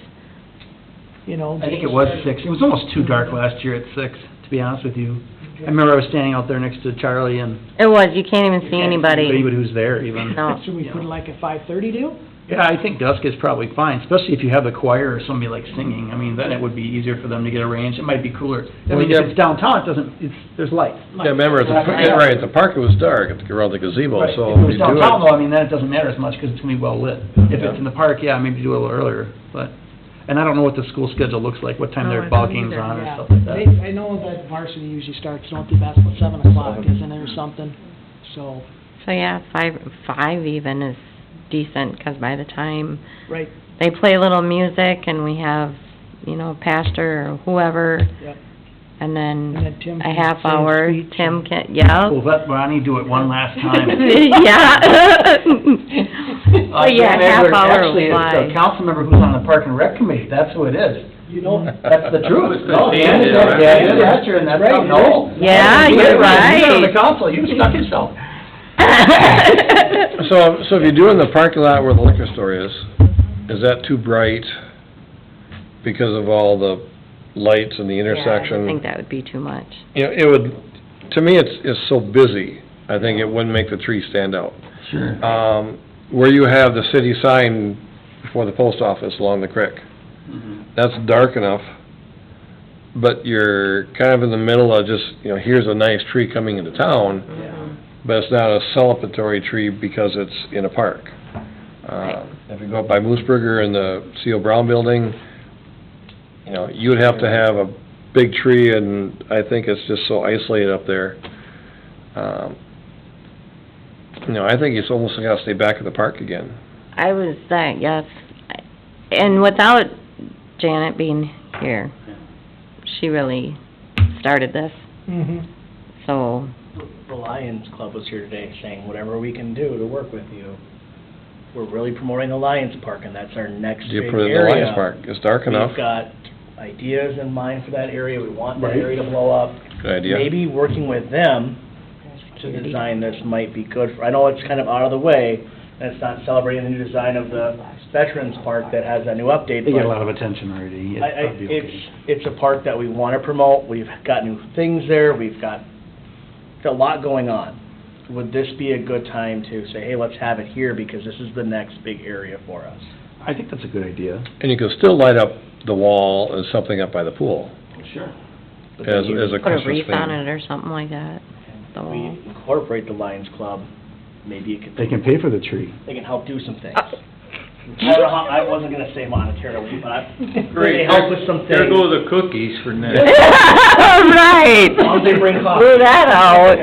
I think it was 6. It was almost too dark last year at 6, to be honest with you. I remember I was standing out there next to Charlie and... It was, you can't even see anybody. Anybody who's there even. No. Should we put it like a 5:30 deal? Yeah, I think dusk is probably fine, especially if you have the choir or somebody like singing. I mean, then it would be easier for them to get arranged. It might be cooler. I mean, if it's downtown, there's light. Yeah, remember, right, at the park it was dark, around the gazebo, Right. so If it if was you do downtown it... though, I mean, then it doesn't matter as much because it's gonna be well lit. If it's in the park, yeah, maybe do it a little earlier, but, and I don't know what the school schedule looks like, what time No, their I ball don't games either. are on or Yeah, stuff like that. I know that varsity usually starts, don't they, basketball 7 o'clock, isn't there, or something? So, So yeah, five even is decent, 'cause by the time right, they play a little music and we have, pastor or whoever, yep. and And then then Tim a can half say a hour, speech Tim and- can, yeah. Well, let Ronnie do it one last time. Yeah. But yeah, half hour Actually, will it's fly. the council member who's on the Park and Rec Committee, that's who it is. That's the truth. No, Dan Dan did, is right? Dan is after, and that's, Right. no. Yeah, You you're were on the right. council, you stuck yourself. So if you do in the parking lot where the liquor store is that too bright because of all the lights and the intersection? Yeah, I think that would be too much. It would, to me, it's so busy, I think it wouldn't make the tree stand out. Sure. Where you have the city sign before the post office along the creek, that's dark enough, but you're kind of in the middle of just, here's a nice tree coming into town, but it's not a celebratory tree because it's in a park. If you go up by Mooseburger and the C.O. Brown building, you would have to have a big tree, and I think it's just so isolated up there. I think it's almost got to stay back at the park again. I was that, yes. And without Janet being here, she really started this, so... The Lions Club was here today saying whatever we can do to work with you. We're really promoting the Lions Park, and that's our next Do you big put it in the area. Lions Park? It's dark enough. We've got ideas in mind for that area. We want that area to blow up. Good idea. maybe working with them to design this might be good for, I know it's kind of out of the way, and it's not celebrating the new design of the Veterans Park that has that new update, They get a but lot of attention already. It'll be okay. it's a park that we want to promote, we've got new things there, we've got a lot going on. Would this be a good time to say, hey, let's have it here, because this is the next big area for us? I think that's a good idea. And you can still light up the wall as something up by the pool, Sure. as a Put a Christmas wreath on thing. it or something like that. The We wall. incorporate the Lions Club, maybe it could. They can pay for the tree. They can help do some things. I don't know how, I wasn't gonna say monetarily, but they Great, help with some there things. go the cookies for next. Right. As long as they bring coffee. Blew that out.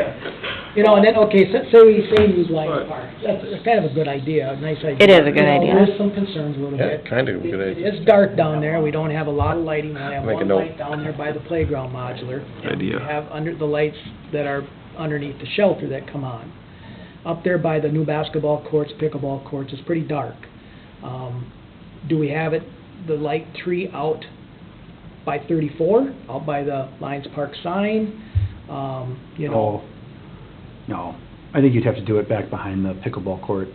You know, and then, okay, say we use Lions Right. Park, that's kind of a good idea, a nice idea. It is a good You know, idea. There is some concerns a little Yeah, bit. kind of a good idea. It's dark down there, we don't have a lot of lighting, we have Make a one note. light down there by the playground modular. Good idea. We have under, the lights that are underneath the shelter that come on. Up there by the new basketball courts, pickleball courts, it's pretty dark. Do we have it, the light tree out by 34, out by the Lions Park sign? You know, No. I think you'd have to do it back behind the pickleball court.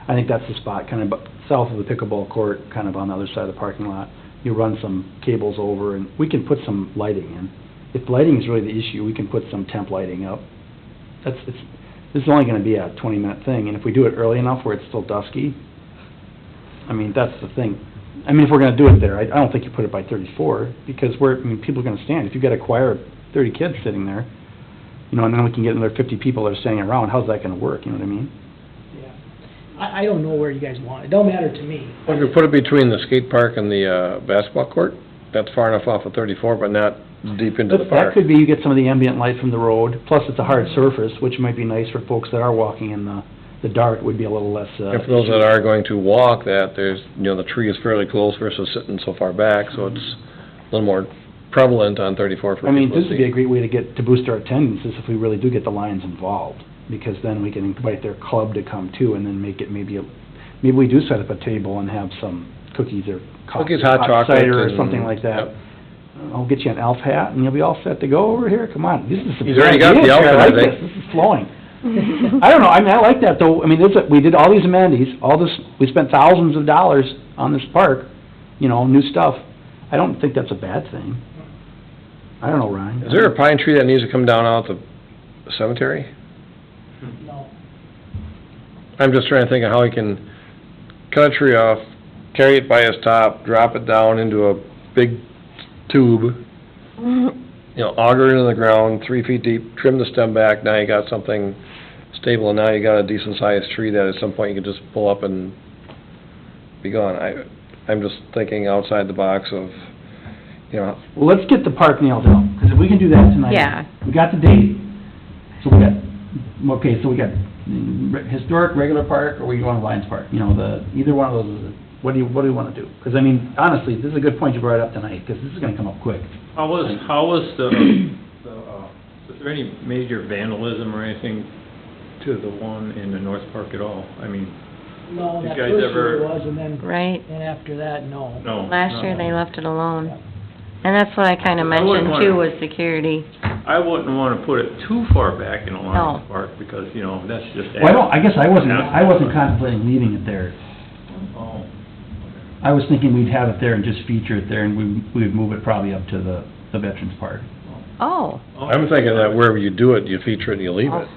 I think that's the spot, kind of south of the pickleball court, kind of on the other side of the parking lot. You run some cables over, and we can put some lighting in. If lighting is really the issue, we can put some temp lighting up. This is only gonna be a 20-minute thing, and if we do it early enough where it's still dusky, I mean, that's the thing. I mean, if we're gonna do it there, I don't think you put it by 34, because people are gonna stand. If you've got a choir of 30 kids sitting there, you know, and then we can get another 50 people that are standing around, how's that gonna work, you know what I mean? yeah. I don't know where you guys want it, it don't matter to me. Well, if you put it between the skate park and the basketball court, that's far enough off of 34, but not deep into the But that park. could be, you get some of the ambient light from the road, plus it's a hard surface, which might be nice for folks that are walking in the dark, would be a little less, And for those that are going to walk that, there's, the tree is fairly close versus sitting so far back, so it's a little more prevalent on 34 for I mean, people this to would be a see. great way to boost our attendance, is if we really do get the Lions involved, because then we can invite their club to come too, and then make it maybe we do set up a table and have some cookies or coffee, Cookies, hot chocolate, cider or and- something like that. yep. I'll get you an elf hat, and you'll be all set to go over here, come on, this is some He's already got good the ideas here. outfit, I like think. This is flowing. I don't know, I mean, I like that, though, I mean, we did all these amenities, we spent thousands of dollars on this park, new stuff. I don't think that's a bad thing. I don't know, Ryan. Is there a pine tree that needs to come down out the cemetery? No. I'm just trying to think of how we can cut a tree off, carry it by its top, drop it down into a big tube, auger it in the ground, 3 feet deep, trim the stem back, now you got something stable, and now you got a decent-sized tree that at some point you can just pull up and be gone. I'm just thinking outside the box of, Well, let's get the park nailed down, because if we can do that tonight. Yeah. We got the date, so we got historic, regular park, or we go on Lions Park, either one of those, what do you wanna do? Because, I mean, honestly, this is a good point you brought up tonight, because this is gonna come up quick. How was was there any major vandalism or anything to the one in the North Park at all? I mean, No, You that guys first year ever- was, and then, Right. and after that, no. no. Last year, they left it alone. And that's what I kinda I wouldn't mentioned wanna- too, was security. I wouldn't wanna put it too far back in the No. Lions Park, because, that's just. Well, I guess I wasn't contemplating leaving it there. Oh, I was thinking we'd have it there and just feature it there, and we would move it probably up to the Veterans Park. Oh, I'm thinking that wherever you do it, you feature it and you leave it.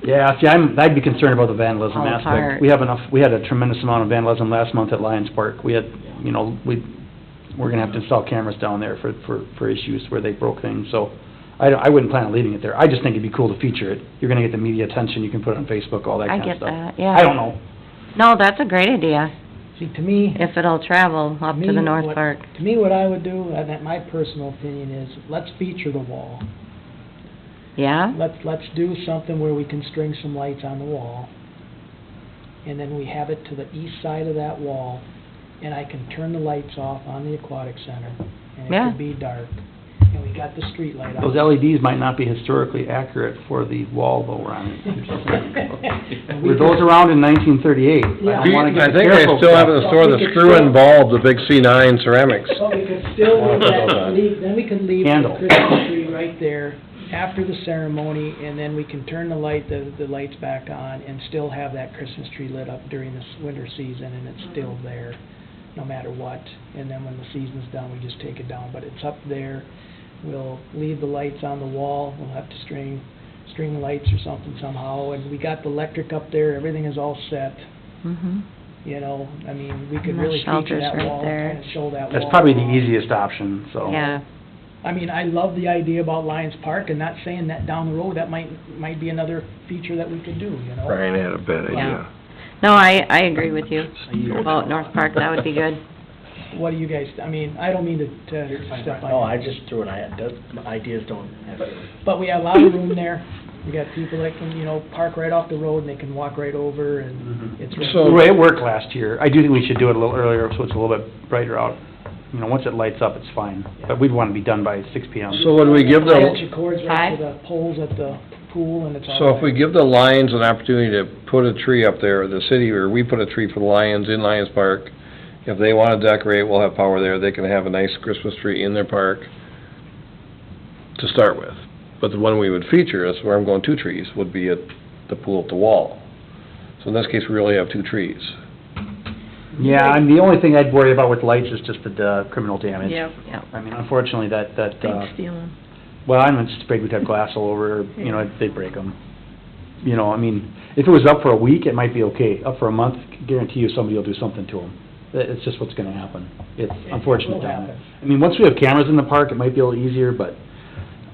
Yeah, see, I'd be concerned about the vandalism All aspect. apart. We had a tremendous amount of vandalism last month at Lions Park. We had, we're gonna have to install cameras down there for issues where they broke things, so I wouldn't plan on leaving it there. I just think it'd be cool to feature it. You're gonna get the media attention, you can put it on Facebook, all that I kind of get stuff. that, yeah. I don't know. No, that's a great idea, See, to me, if it'll travel up to the North what- Park. To me, what I would do, and my personal opinion is, let's feature the wall. Yeah? Let's do something where we can string some lights on the wall, and then we have it to the east side of that wall, and I can turn the lights off on the aquatic center, and it Yeah. could be dark, and we got the street light on. Those LEDs might not be historically accurate for the wall, though, Ron. And we Were could- those around in 1938? Yeah. I wanna I get think they careful still have it in stuff. the store, the screw-in bulb, the big C9 ceramics. But we could still leave, then we could leave the Candle. Christmas tree right right there after the ceremony, and then we can turn the lights back on and still have that Christmas tree lit up during this winter season, and it's still there, no matter what. And then when the season's done, we just take it down, but it's up there. We'll leave the lights on the wall, we'll have to string lights or something somehow, and we got the electric up there, everything is all set. Mhm. You know, I mean, we could And the really feature shelter's that right wall, there. kind of show that wall. That's probably the easiest option, so. Yeah, I mean, I love the idea about Lions Park, and not saying that down the road, that might be another feature that we could do, you know? Brian had a bad Yeah. idea. no, I agree with you about North Park, that would be good. What do you guys, I mean, I don't mean to step on. No, I just threw an idea, ideas don't have to. But we got a lot of room there. We got people that can, you know, park right off the road and they can walk right over, and it's really. The way it worked last year, I do think we should do it a little earlier, so it's a little bit brighter out. You know, once it lights up, it's fine, but we'd want to be done by 6 PM. So would we give Attach the, your cords right to the poles at the pool, and it's all. so if we give the Lions an opportunity to put a tree up there, the city, or we put a tree for the Lions in Lions Park, if they want to decorate, we'll have power there, they can have a nice Christmas tree in their park to start with. But the one we would feature, is where I'm going 2 trees, would be at the pool at the wall. So in this case, we really have 2 trees. Yeah, and the only thing I'd worry about with lights is just the criminal damage. Yep. I mean, unfortunately, that, They'd steal them. well, I'm afraid we'd have glass all over, you know, they'd break them. You know, I mean, if it was up for a week, it might be okay. Up for a month, guarantee you somebody will do something to them. It's just what's gonna happen. It's unfortunate. It will happen. I mean, once we have cameras in the park, it might be a little easier, but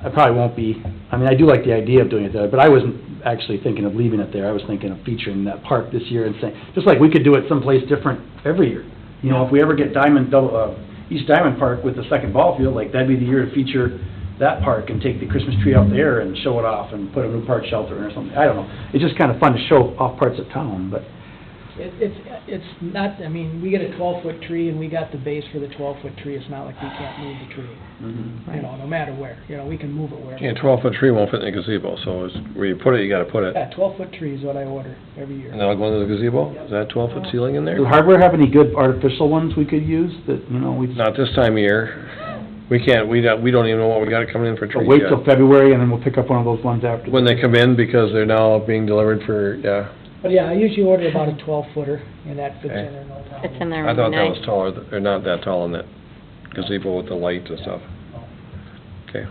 I probably won't be. I mean, I do like the idea of doing it there, but I wasn't actually thinking of leaving it there. I was thinking of featuring that park this year and saying, just like we could do it someplace different every year. You know, if we ever get East Diamond Park with the second ball field, like, that'd be the year to feature that park and take the Christmas tree up there and show it off and put a new park shelter in or something. I don't know. It's just kind of fun to show off parts of town, but. It's not, I mean, we get a 12-foot tree, and we got the base for the 12-foot tree. It's not like we can't move the tree, you know, no matter where. You know, we can move it wherever. Yeah, 12-foot tree won't fit in the gazebo, so it's, where you put it, you gotta put it. Yeah, 12-foot tree is what I order every year. And that'll go into the gazebo? Is that 12-foot ceiling in there? Does hardware have any good artificial ones we could use that, you know, we Not this time of year. We can't, we don't even know what we got coming in for trees wait yet. till February and then we'll pick up one of those ones after? When they come in, because they're now being delivered for, yeah. But yeah, I usually order about a 12-footer, and that fits in Okay. there no problem. It's in there I thought really that was nice. taller, or not that tall in that gazebo with the lights and stuff. Okay.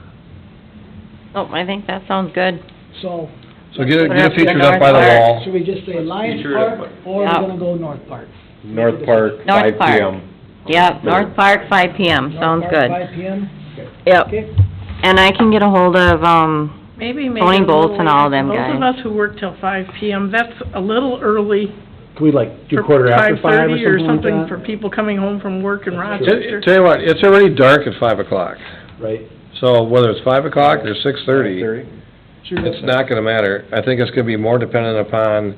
Oh, I think that sounds good. So, So get Put it it up to the featured up by the north park. wall. should we just say Lions feature it Park, up. or we're Yeah. gonna go North Park? North Park, North 5 Park. PM. Yep, North Park, 5 PM, North sounds Park, good. 5 PM? Yep, Okay. and I can get a hold of, Maybe make Tony it a Bolts little and all later. them Those of guys. us who work till 5 PM, that's a little early Could we like do for quarter after 5 or 5:30 or something something like for that? people coming home from work in Rochester. Tell you what, it's already dark at 5 o'clock. Right? So whether it's 5 o'clock or 6:30, 5:30? it's not gonna matter. I think it's gonna be more dependent upon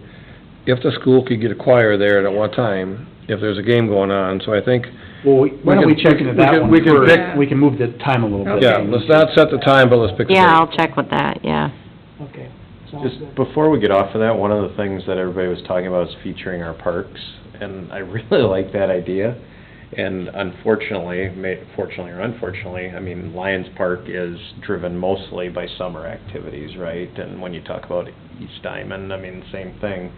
if the school could get a choir there at one time, if there's a game going on. So I think, Well, why don't we check into that one we can first? pick- We can move the time a little bit. yeah, let's not set the time, but let's pick a date. yeah, I'll check with that, yeah. Okay, sounds good. Just before we get off of that, one of the things that everybody was talking about is featuring our parks, and I really like that idea. And unfortunately, fortunately or unfortunately, I mean, Lions Park is driven mostly by summer activities, right? And when you talk about East Diamond, I mean, same thing.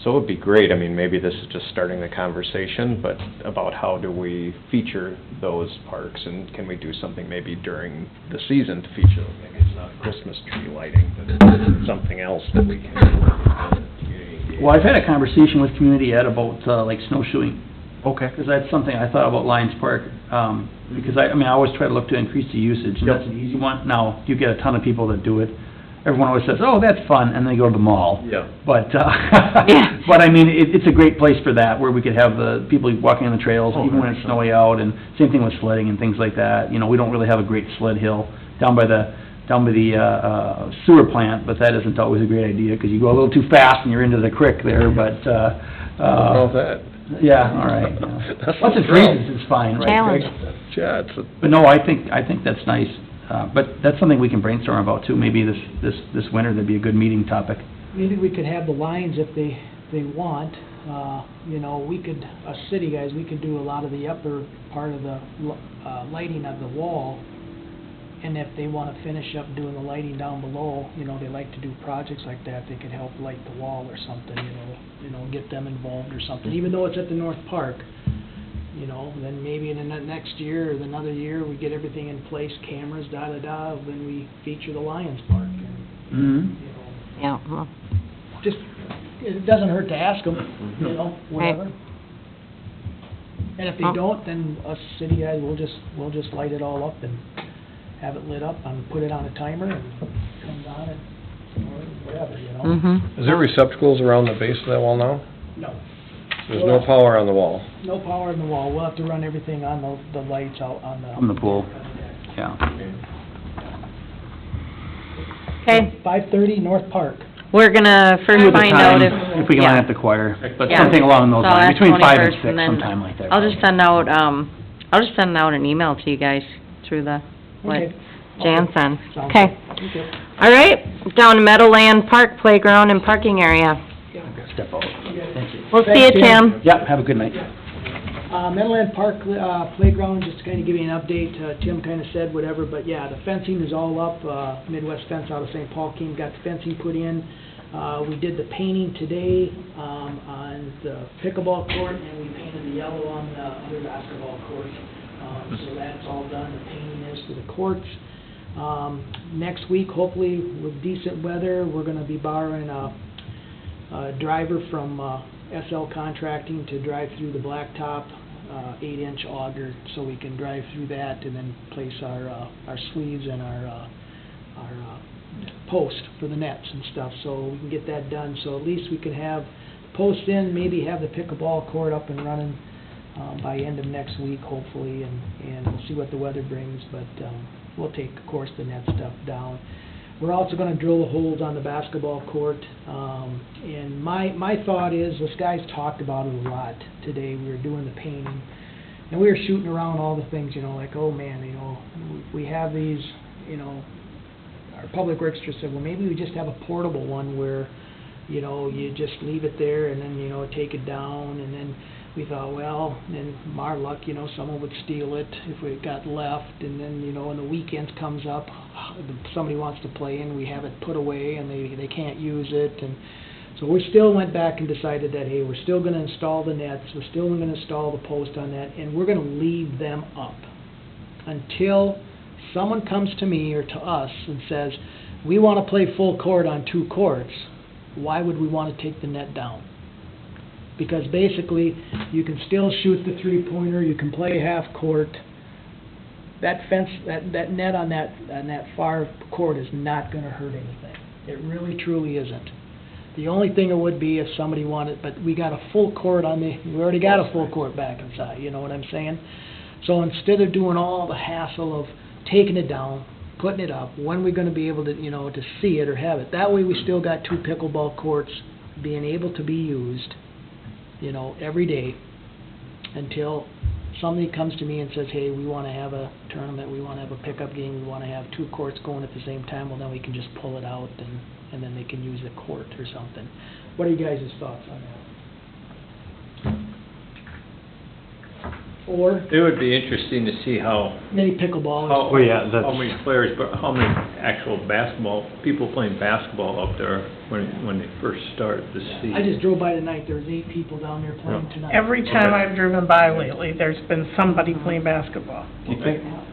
So it would be great, I mean, maybe this is just starting the conversation, but about how do we feature those parks, and can we do something maybe during the season to feature them? Maybe it's not Christmas tree lighting, but it's something else that we can do. Well, I've had a conversation with Community Ed about, like snowshoeing. Okay. Because that's something I thought about Lions Park, because I mean, I always try to look to increase the usage, and Yep. that's an easy one. Now, you get a ton of people that do it. Everyone always says, oh, that's fun, and they go to the mall. Yeah. But, Yeah. but I mean, it's a great place for that, where we could have the people walking on the trails, Oh, even when it's 100%. snowy out, and same thing with sledding and things like that. You know, we don't really have a great sled hill down by the sewer plant, but that isn't always a great idea, because you go a little too fast and you're into the creek there, but, I don't know if that. yeah, all right. yeah. That's Once it a thrill. freezes, it's fine, right? Challenge. Greg? Yeah, it's a, But no, I think that's nice, but that's something we can brainstorm about too, maybe this winter, that'd be a good meeting topic. Maybe we could have the Lions if they want. You know, we could, us city guys, we could do a lot of the upper part of the lighting of the wall And if they wanna finish up doing the lighting down below, you know, they like to do projects like that, they could help light the wall or something, you know, get them involved or something, even though it's at the North Park. You know, then maybe in the next year or another year, we get everything in place, cameras, da-da-da, then we feature the Lions Park. And, Mm-hmm. you know, Yeah, well, just, it doesn't hurt to ask them, you know, whatever. And if they don't, then us city guys, we'll just light it all up and have it lit up and put it on a timer and it comes on and, or whatever, you know? mhm. Is there receptacles around the base of that wall now? No. There's no power on the wall. No power in the wall. We'll have to run everything on the lights out on the... On the pool. Yeah. Okay, 5:30 North Park. we're gonna first With the find out time, if... If we can line yeah. up the choir, but Yeah. something along those So I'll lines, ask between Tony 5 and first, 6, then sometime like that. I'll just send out an email to you guys through the, what Okay. Jan sent. Sounds Okay. good. Okay. All right, down to Meadowland Park Playground and Parking Area. Step out. Thank you. We'll see you, Thanks, Tim. Tim. Yep, have a good night. Meadowland Park Playground, just to kind of give you an update, Tim kind of said whatever, but yeah, the fencing is all up. Midwest Fence out of St. Paul came, got the fencing put in. We did the painting today on the pickleball court, and we painted the yellow on the other basketball court. So that's all done, the painting is for the courts. Next week, hopefully with decent weather, we're gonna be borrowing a driver from SL Contracting to drive through the blacktop, 8-inch auger, so we can drive through that and then place our sleeves and our post for the nets and stuff, so we can get that done, so at least we can have the post in, maybe have the pickleball court up and running by end of next week, hopefully, and we'll see what the weather brings, but we'll take, of course, the net stuff down. We're also gonna drill the holes on the basketball court, and my thought is, this guy's talked about it a lot today. We were doing the painting, and we were shooting around all the things, you know, like, oh man, you know, we have these, you know, our public works just said, well, maybe we just have a portable one where, you know, you just leave it there and then, you know, take it down, and then we thought, well, then our luck, you know, someone would steal it if it got left, and then, you know, when the weekend comes up, somebody wants to play and we have it put away and they can't use it, and so we still went back and decided that, hey, we're still gonna install the nets, we're still gonna install the post on that, and we're gonna leave them up until someone comes to me or to us and says, we wanna play full court on 2 courts. Why would we wanna take the net down? Because basically, you can still shoot the 3-pointer, you can play half court. That fence, that net on that far court is not gonna hurt anything. It really truly isn't. The only thing it would be if somebody wanted, but we got a full court we already got a full court back inside, you know what I'm saying? So instead of doing all the hassle of taking it down, putting it up, when we're gonna be able to, you know, to see it or have it, that way we still got 2 pickleball courts being able to be used, you know, every day, until somebody comes to me and says, hey, we want to have a tournament, we want to have a pickup game, we want to have 2 courts going at the same time, well, then we can just pull it out, and then they can use the court or something. What are you guys' thoughts on that? Or It would be interesting to see how, maybe pickleball how, or... how many players, but how many actual people playing basketball up there when they first start to see. I just drove by tonight, there was 8 people down there playing tonight. Every time I've driven by lately, there's been somebody playing basketball. Do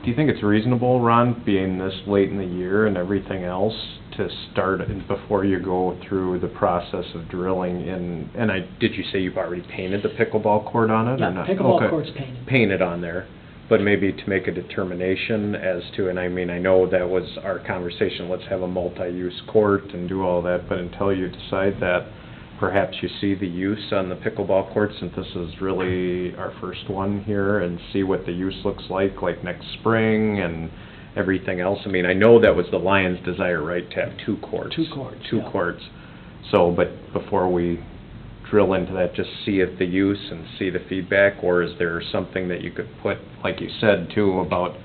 you think it's reasonable, Ron, being this late in the year and everything else, to start before you go through the process of drilling in, and did you say you've already painted the pickleball court on it, or Yeah, not? pickleball Okay. court's painted. Painted on there, but maybe to make a determination as to, and I mean, I know that was our conversation, let's have a multi-use court and do all that, but until you decide that, perhaps you see the use on the pickleball court, since this is really our first one here, and see what the use looks like next spring and everything else. I mean, I know that was the Lions' desire, right, to have 2 courts? 2 courts, Two yeah. courts. So, but before we drill into that, just see if the use and see the feedback, or is there something that you could put, like you said too, about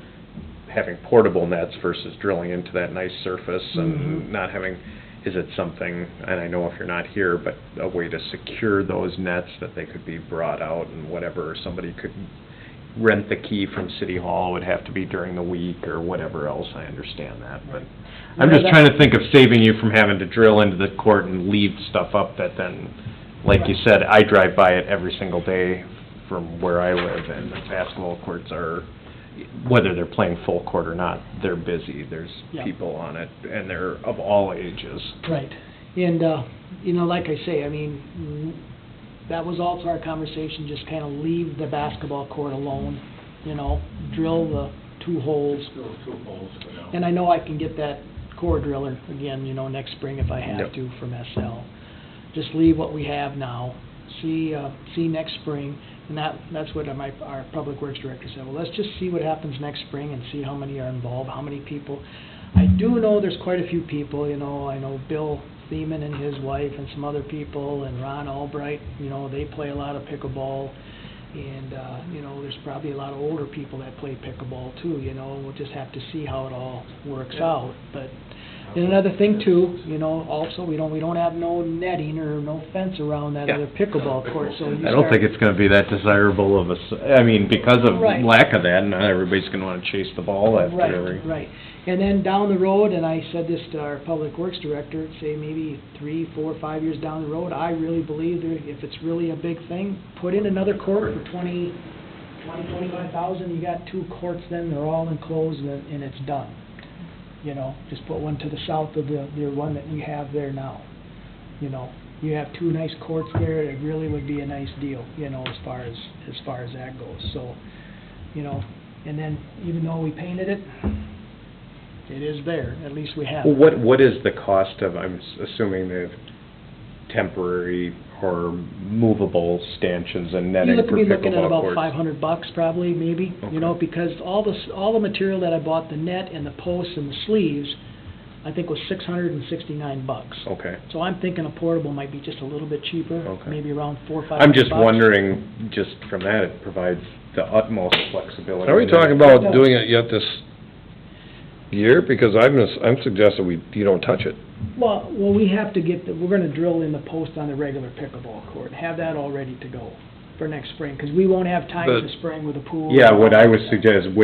having portable nets versus drilling into that nice surface and not having, is it something, and I know if you're not here, but a way to secure those nets that they could be brought out and whatever, or somebody could rent the key from City Hall, it would have to be during the week or whatever else, I understand that, but I'm just trying to think of saving you from having to drill into the court and leave stuff up that then, like you said, I drive by it every single day from where I live, and the basketball courts are, whether they're playing full court or not, they're busy, there's Yeah. people on it, and they're of all ages. Right. And, you know, like I say, I mean, that was also our conversation, just kind of leave the basketball court alone, you know, drill the 2 holes. And I know I can get that core driller again, you know, next spring if I have Yep. to from SL. Just leave what we have now, see next spring, and that's what our Public Works Director said, well, let's just see what happens next spring and see how many are involved, how many people. I do know there's quite a few people, you know, I know Bill Thiemann and his wife and some other people, and Ron Albright, you know, they play a lot of pickleball, and, you know, there's probably a lot of older people that play pickleball too, you know, we'll just have to see how it all works out, but, and another thing too, you know, also, we don't have no netting or no fence around that Yeah. other pickleball court, so you I don't think start- it's gonna be that desirable of I mean, because of Right. lack of that, not everybody's gonna wanna chase the ball after every... Right. And then down the road, and I said this to our Public Works Director, say maybe 3, 4, 5 years down the road, I really believe that if it's really a big thing, put in another court for 25,000, you got 2 courts then, they're all enclosed and it's done. You know, just put one to the south of the one that we have there now. You know, you have 2 nice courts there, it really would be a nice deal, you know, as far as that goes, so, you know, and then even though we painted it, it is there, at least we have it. Well, what is the cost of, I'm assuming the temporary or movable stanchions and netting You for could be looking at pickleball about courts? $500 probably, maybe, you know, because all the material that I bought, the net and the posts and the sleeves, I think was $669. Okay. So I'm thinking a portable might be just a little bit cheaper, Okay. maybe around $400 or $500. I'm just wondering, just from that, it provides the utmost flexibility. Are we talking about doing it yet this year? Because I'm suggesting you don't touch it. Well, we have to we're gonna drill in the post on the regular pickleball court, have that all ready to go for next spring, because we won't have time But- this spring with a pool. Yeah, what I would suggest is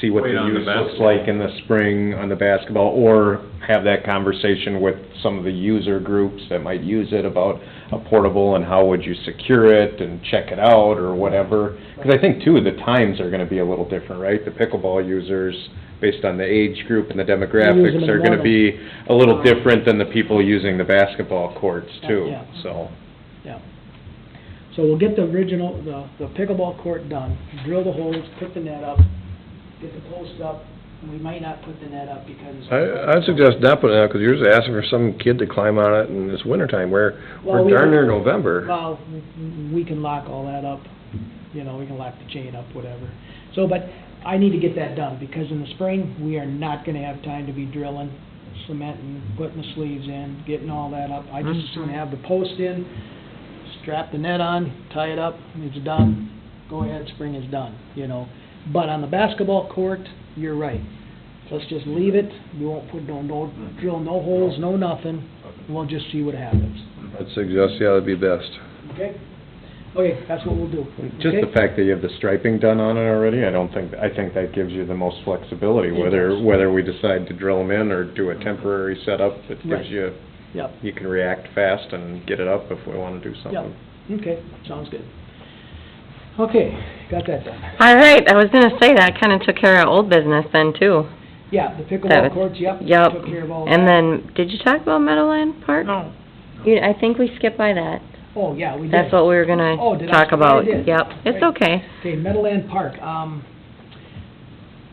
see what Wait the on the use looks basketball. like in the spring on the basketball, or have that conversation with some of the user groups that might use it about a portable and how would you secure it and check it out or whatever. Because I think too, the times are gonna be a little different, right? The pickleball users, based on the age group and the Using demographics, them are gonna more. be a little different than the people using the basketball courts too, Yeah. so. Yeah. So we'll get the original, the pickleball court done, drill the holes, put the net up, get the post up, and we might not put the net up because... I'd suggest not putting it out, because you're just asking for some kid to climb on it in this wintertime, Well, we're we darn can- near November. Well, we can lock all that up, you know, we can lock the chain up, whatever. So, but I need to get that done, because in the spring, we are not gonna have time to be drilling, cementing, putting the sleeves in, getting all that up. I just as soon have the post in, strap the net on, tie it up, it's done, go ahead, spring is done, you know. But on the basketball court, you're right. Let's just leave it, we won't put, no drill no holes, no nothing, we'll just see what happens. I'd suggest, yeah, that'd be best. Okay? Okay, that's what we'll do. Just Okay? the fact that you have the striping done on it already, I think that gives you the most flexibility, It whether does. we decide to drill them in or do a temporary setup, it Right. gives you, Yep, you can react fast and get it up if we wanna do yep, something. okay, sounds good. Okay, got that done. All right, I was gonna say, that kinda took care of old business then, too. Yeah, the That pickleball was- courts, yep, Yep. took care of all that. And then, did you talk about Meadowline Park? No. I think we skipped by that. Oh, yeah, we did. That's what we were gonna Oh, did I? talk about. I did. Yep, it's Right. okay. Okay, Meadowland Park,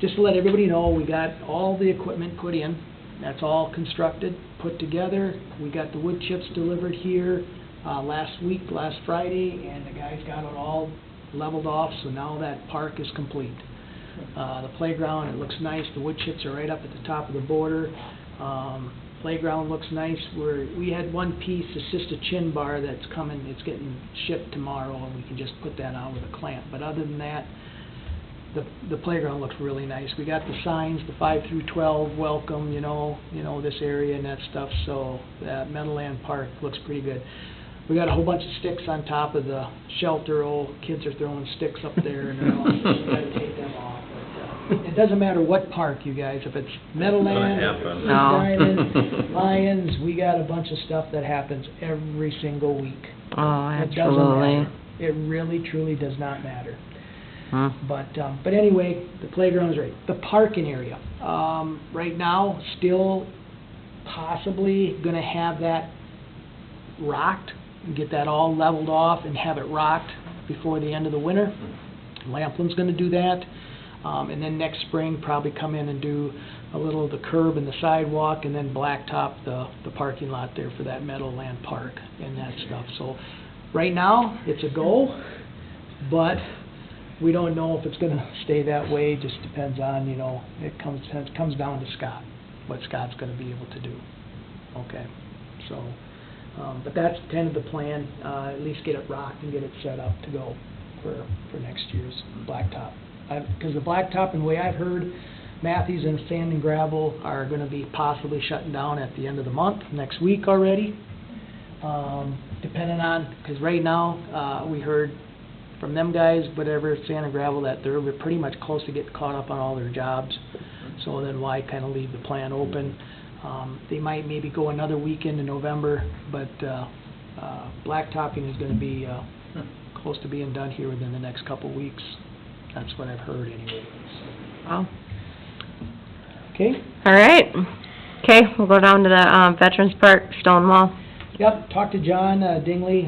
just to let everybody know, we got all the equipment put in, that's all constructed, put together, we got the wood chips delivered here, last Friday, and the guys got it all leveled off, so now that park is complete. The playground, it looks nice, the wood chips are right up at the top of the border, playground looks nice, we had one piece, it's just a chin bar that's coming, it's getting shipped tomorrow, and we can just put that on with a clamp, but other than that, the playground looks really nice. We got the signs, the 5 through 12, welcome, you know, this area and that stuff, so that Meadowland Park looks pretty good. we got a whole bunch of sticks on top of the shelter. Kids are throwing sticks up there, and they're all, we gotta take them off. But, it doesn't matter what park, you guys, if it's Meadowland, happen. Diamond, Lions, we got a bunch of stuff that happens every single week. Oh, It doesn't absolutely. matter. It really, truly does not matter. Hmm. But anyway, the playground's right. The parking area, right now, still possibly gonna have that rocked, and get that all leveled off and have it rocked before the end of the winter. Lamplin's gonna do that. And then next spring, probably come in and do a little of the curb and the sidewalk, and then blacktop the parking lot there for that Meadowline Park and that stuff. So, right now, it's a go, but we don't know if it's gonna stay that way. Just depends on, it comes down to Scott, what Scott's gonna be able to do. Okay, so, but that's kind of the plan, at least get it rocked and get it set up to go for next year's blacktop. Because the blacktop, and the way I've heard, Matthews and Sand and Gravel are gonna be possibly shutting down at the end of the month, next week already. Depending on, because right now, we heard from them guys, whatever, Sand and Gravel, that they're pretty much close to getting caught up on all their jobs. So then why kind of leave the plant open? They might maybe go another weekend in November, but blacktopping is gonna be close to being done here within the next couple weeks. That's what I've heard anyway. Wow. Okay? All right. Okay, we'll go down to the Veterans Park, Stonewall. Yep, talked to John Dingley.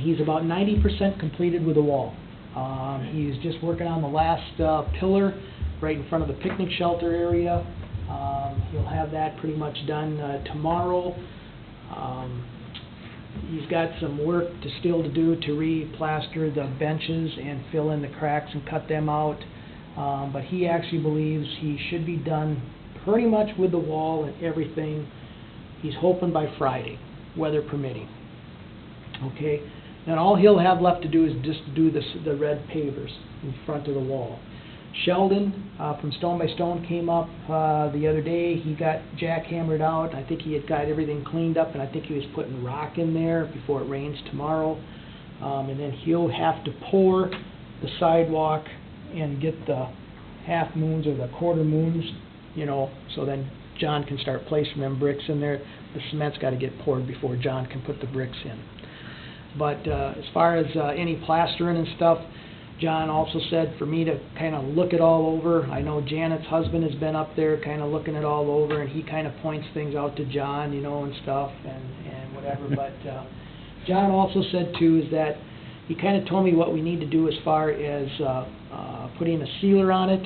He's about 90% completed with the wall. He's just working on the last pillar right in front of the picnic shelter area. He'll have that pretty much done tomorrow. He's got some work still to do to re-plaster the benches and fill in the cracks and cut them out. But he actually believes he should be done pretty much with the wall and everything. He's hoping by Friday, weather permitting. Okay, and all he'll have left to do is just do the red pavers in front of the wall. Sheldon from Stone by Stone came up the other day. He got jackhammered out. I think he had got everything cleaned up, and I think he was putting rock in there before it rains tomorrow. And then he'll have to pour the sidewalk and get the half moons or the quarter moons, so then John can start placing them bricks in there. The cement's got to get poured before John can put the bricks in. But as far as any plastering and stuff, John also said for me to kind of look it all over. I know Janet's husband has been up there kind of looking it all over, and he kind of points things out to John, and stuff, and whatever. But John also said, too, is that he kind of told me what we need to do as far as putting a sealer on it.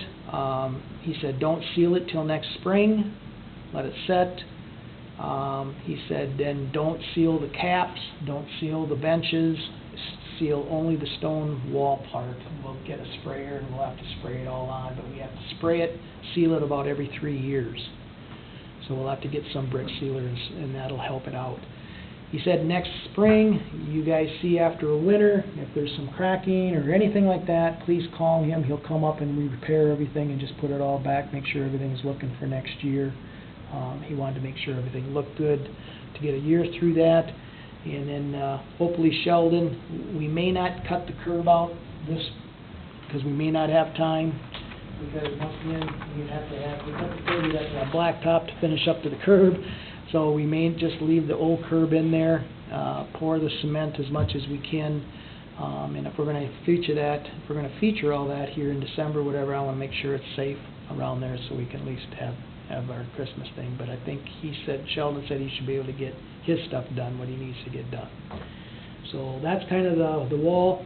He said, don't seal it till next spring. Let it set. He said, then don't seal the caps, don't seal the benches, seal only the stone wall part. We'll get a sprayer and we'll have to spray it all on, but we have to spray it, seal it about every 3 years. So we'll have to get some brick sealers, and that'll help it out. He said next spring, you guys see after a winter, if there's some cracking or anything like that, please call him. He'll come up and repair everything and just put it all back, make sure everything's looking for next year. He wanted to make sure everything looked good to get a year through that. And then hopefully Sheldon, we may not cut the curb out because we may not have time. Because once again, we cut the curb, we have to have blacktop to finish up to the curb. So we may just leave the old curb in there, pour the cement as much as we can. And if we're going to feature all that here in December, whatever, I want to make sure it's safe around there so we can at least have our Christmas thing. But I think Sheldon said he should be able to get his stuff done, what he needs to get done. So that's kind of the wall.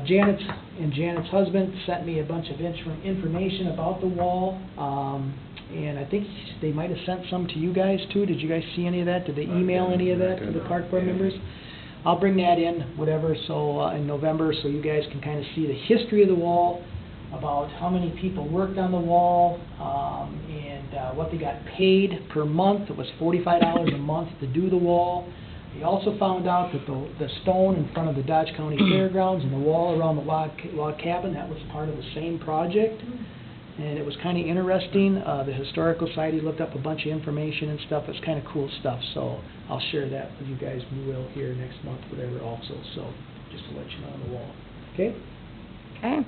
Janet's husband sent me a bunch of information about the wall, and I think they might have sent some to you guys too. Did you guys see any of that? Did they email any of that to the park board members? I'll bring that in, whatever, so in November, so you guys can kind of see the history of the wall, about how many people worked on the wall, and what they got paid per month. It was $45 a month to do the wall. We also found out that the stone in front of the Dodge County Fairgrounds and the wall around the log cabin, that was part of the same project. and it was kind of interesting. The Historical Society looked up a bunch of information and stuff. It's kind of cool stuff, so I'll share that with you guys. We will here next month, whatever, also, so just to let you know on the wall. Okay? Okay.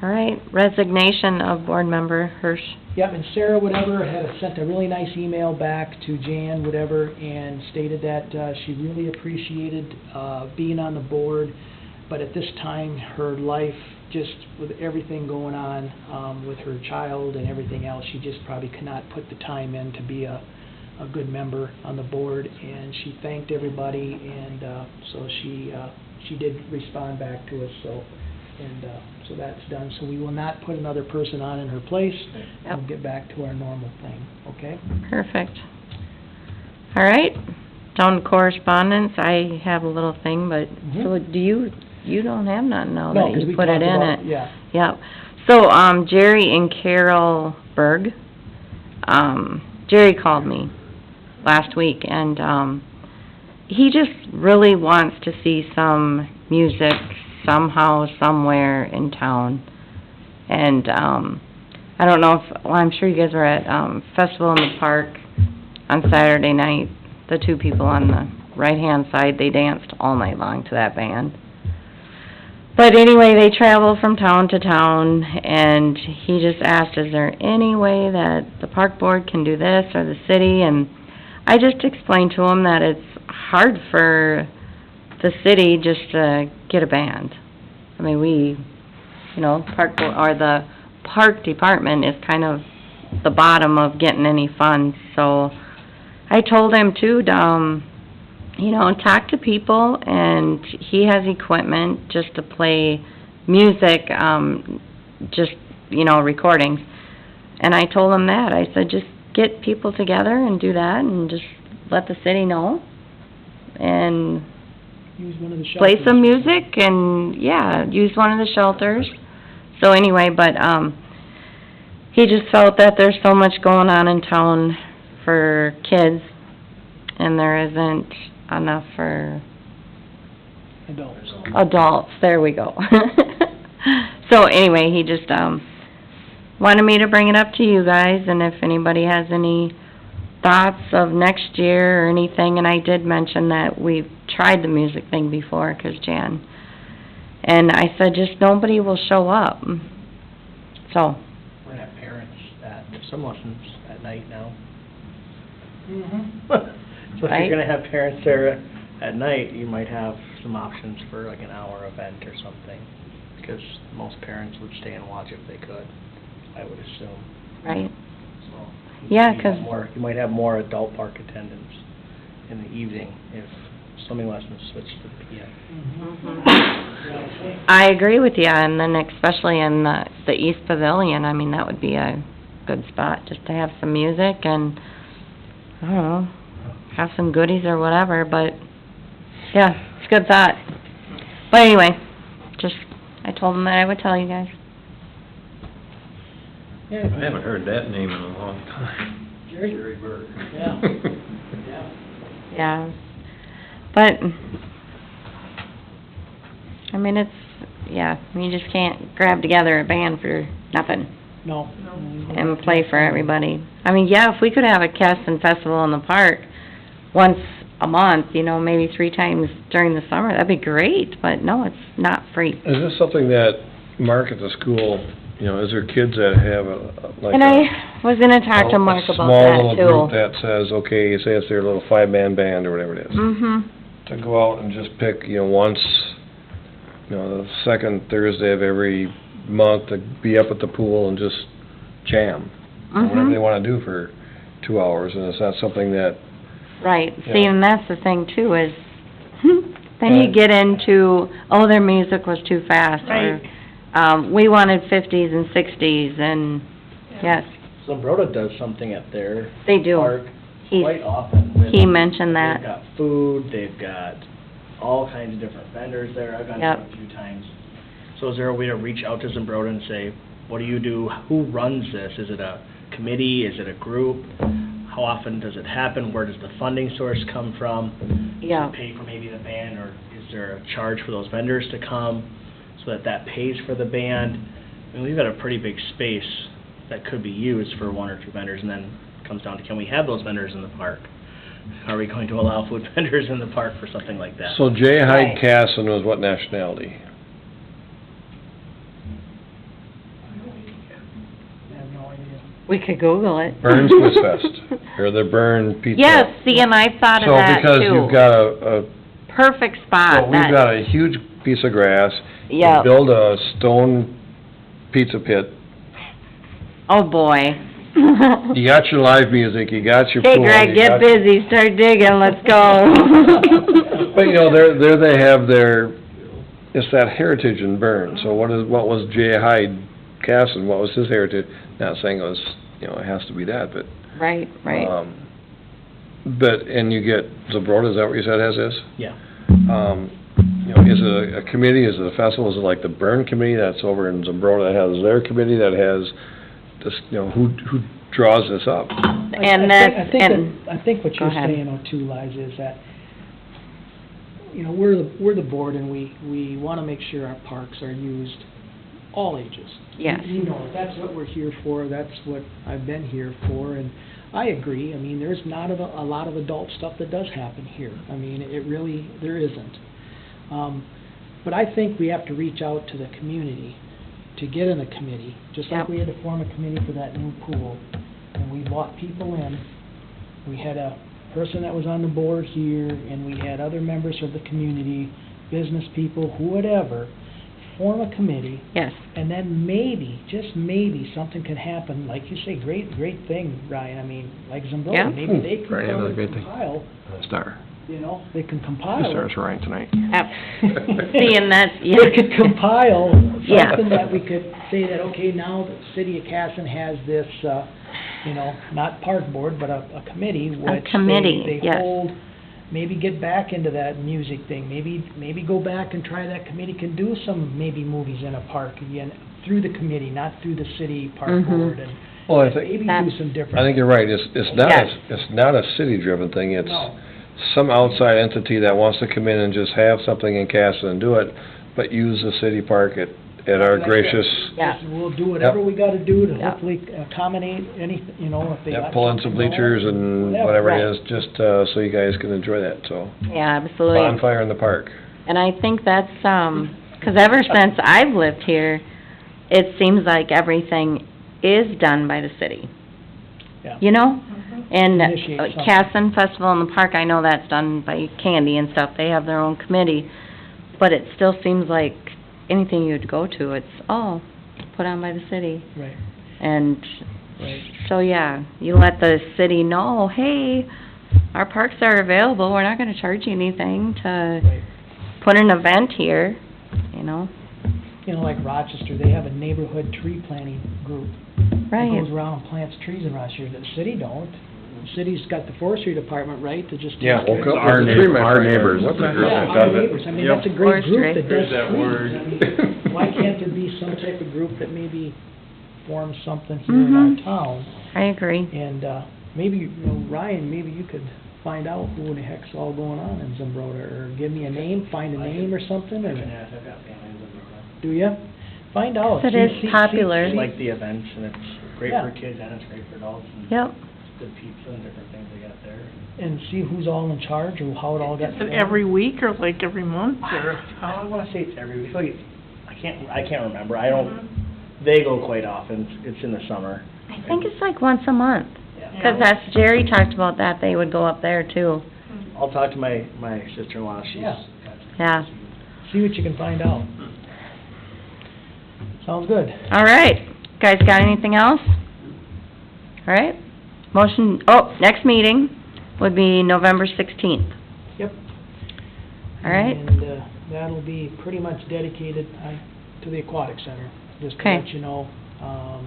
All right, resignation of board member Hirsch. Yep, and Sarah, whatever, had sent a really nice email back to Jan, whatever, and stated that she really appreciated being on the board, but at this time, her life, just with everything going on with her child and everything else, she just probably cannot put the time in to be a good member on the board, and she thanked everybody, and so she did respond back to us, so, and so that's done. So we will not put another person on in her place. Yep. We'll get back to our normal thing, okay? Perfect. All right, down to correspondence, I have a little thing, but, so do you don't have nothing now No, that 'cause you we put it talked in about- it? Yeah. Yep. So, Jerry and Carol Berg, Jerry called me last week, and, he just really wants to see some music somehow, somewhere in town. And, I don't know if, well, I'm sure you guys were at, Festival in the Park on Saturday night. The two people on the right-hand side, they danced all night long to that band. But anyway, they travel from town to town, and he just asked, is there any way that the park board can do this, or the city? And I just explained to him that it's hard for the city just to get a band. I mean, we, you know, park board, or the park department is kind of the bottom of getting any funds, so I told him to, you know, talk to people, and he has equipment just to play music, just, you know, recordings. And I told him that. I said, just get people together and do that, and just let the city know, and Use one of the play shelters. some music, and, yeah, use one of the shelters. So anyway, but, he just felt that there's so much going on in town for kids, and there isn't enough for adults, there we go. So anyway, he just, wanted me to bring it up to you guys, and if anybody has any thoughts of next year or anything, and I did mention that we've tried the music thing before, 'cause Jan, and I said, just nobody will show up, so. We're gonna have parents at some lessons at night now. So if Right. you're gonna have parents there at night, you might have some options for like an hour event or something, because most parents would stay and watch if they could, I would assume. Right. So Yeah, you might 'cause- have more- you might have more adult park attendance in the evening if swimming lessons switched to the PM. I agree with you, and then especially in the East Pavilion, I mean, that would be a good spot, just to have some music and, I don't know, have some goodies or whatever, but, yeah, it's a good thought. But anyway, just, I told him that I would tell you guys. I haven't heard that name in a long time. Jerry Berg. Yeah. Yeah. Yeah, but, I mean, it's, yeah, you just can't grab together a band for nothing No. and play for everybody. I mean, yeah, if we could have a Keston Festival in the park once a month, you know, maybe 3 times during the summer, that'd be great, but no, it's not free. Is this something that Mark at the school, you know, is there kids that have like And I was gonna talk to Mark about small that little group too. that says, okay, say it's their little 5-man band or whatever it is, Mm-hmm, to go out and just pick, you know, once, you know, the second Thursday of every month to be up at the pool and just jam, or whatever they mm-hmm, wanna do for 2 hours, and it's not something that, right. Yeah. See, and that's the thing too, is, then you get into, oh, their music was too fast, or, we wanted 50s and 60s, and, yes, Zumbrota does something at their they do. park He's, quite often. with- he mentioned They've that. got food, they've got all kinds of different vendors there, I've gone Yep. there a few times. So is there a way to reach out to Zumbrota and say, what do you do, who runs this? Is it a committee, is it a group? How often does it happen, where does the funding source come from? Yeah. Does it pay for maybe the band, or is there a charge for those vendors to come, so that pays for the band? I mean, we've got a pretty big space that could be used for one or two vendors, and then it comes down to, can we have those vendors in the park? Are we going to allow food vendors in the park for something like that? So J. Hyde Right. Casson was what nationality? I have no idea. We could Google it. Burn Swiss Fest, or the Burn Pizza. Yes, see, and I thought of that too. So because you've got a Perfect spot. so we've got a huge piece of grass. Yeah. You build a stone pizza pit. Oh, boy. You got your live music, you got your Okay, pool. Greg, you get got- busy, start digging, let's go. But, you know, there they have their, it's that heritage in Bern. So what was J. Hyde Casson, what was his heritage? Not saying it was, you know, it has to be that, but. Right, right. But, and you get Zumbrota, is that what you said has this? Yeah. You know, is it a committee, is it a festival, is it like the Bern Committee that's over in Zumbrota that has their committee that has this, you know, who draws this up? And that's, and, I think what Go you're ahead. saying, though, too, Liza, is that, you know, we're the board, and we wanna make sure our parks are used all ages. Yes. You know, that's what we're here for, that's what I've been here for, and I agree, I mean, there's not a lot of adult stuff that does happen here. I mean, it really, there isn't. But I think we have to reach out to the community to get in a committee, just like Yep. we had to form a committee for that new pool. And we brought people in, we had a person that was on the board here, and we had other members of the community, business people, whatever, form a committee, yes, and then maybe, just maybe, something could happen, like you say, great thing, Ryan, I mean, like Yeah. Zumbrota, maybe they could Right, another come great and thing. compile, Star. you know, they can The compile. Star's Ryan tonight. see, and that's, yeah. They could compile Yeah. something that we could say that, okay, now the city of Casson has this, you know, not park board, but a committee, which committee, they yes. hold, maybe get back into that music thing, maybe go back and try that committee can do some, maybe movies in a park again, through the committee, not through the city park Mhm. board, and Well, I think, maybe do That's- some different. I think you're right, it's not, Yes. it's not a city-driven thing, it's No. some outside entity that wants to come in and just have something in Casson and do it, but use the city park at our That's it. gracious, Yeah. Just We'll do whatever Yep. we gotta do to Yeah. hopefully accommodate any, you know, if they got pull in some something going, bleachers and whatever Right. it is, just, so you guys can enjoy that, so. Yeah, absolutely. Bonfire in the park. And I think that's, 'cause ever since I've lived here, it seems like everything is done by the city. Yeah. You know? And Initiate something. Casson Festival in the Park, I know that's done by Candy and stuff, they have their own committee, but it still seems like anything you'd go to, it's, put on by the city. Right, And right. so, yeah, you let the city know, hey, our parks are available, we're not gonna charge you anything to Right. put an event here, you know? You know, like Rochester, they have a neighborhood tree planting group. That Right. goes around and plants trees in Rochester. The city don't. The city's got the forestry department, right, to just. Yeah, take care woke of up Our with the neighbor- tree, my our friend. neighbors. What's that Group group Yeah, that our does it? neighbors. I mean, Yep. that's a great group Forestry. that does There's that trees. word. I mean, why can't there be some type of group that maybe forms something here in Mhm. our town? I agree. And, maybe, you know, Ryan, maybe you could find out who the heck's all going on in Zumbrota, or give me a name, find a name or something, or, do ya? Find out. It is popular. I like the events, and it's great Yeah. for kids, and it's great for adults, and Yep. good pizza and different things they got there. And see who's all in charge, or how it all got. Is it every week or like every month or I how? don't wanna say it's every week, like, I can't remember, I don't, they go quite often, it's in the summer. I think it's like once a month, Yeah. 'cause that's, Jerry talked about that, they would go up there too. I'll talk to my sister-in-law, she's. Yeah. Yeah. See what you can find out. Sounds good. All right, guys got anything else? All right, motion, next meeting would be November 16th. Yep. All right, And, that'll be pretty much dedicated, to the aquatic center, just to Okay. let you know.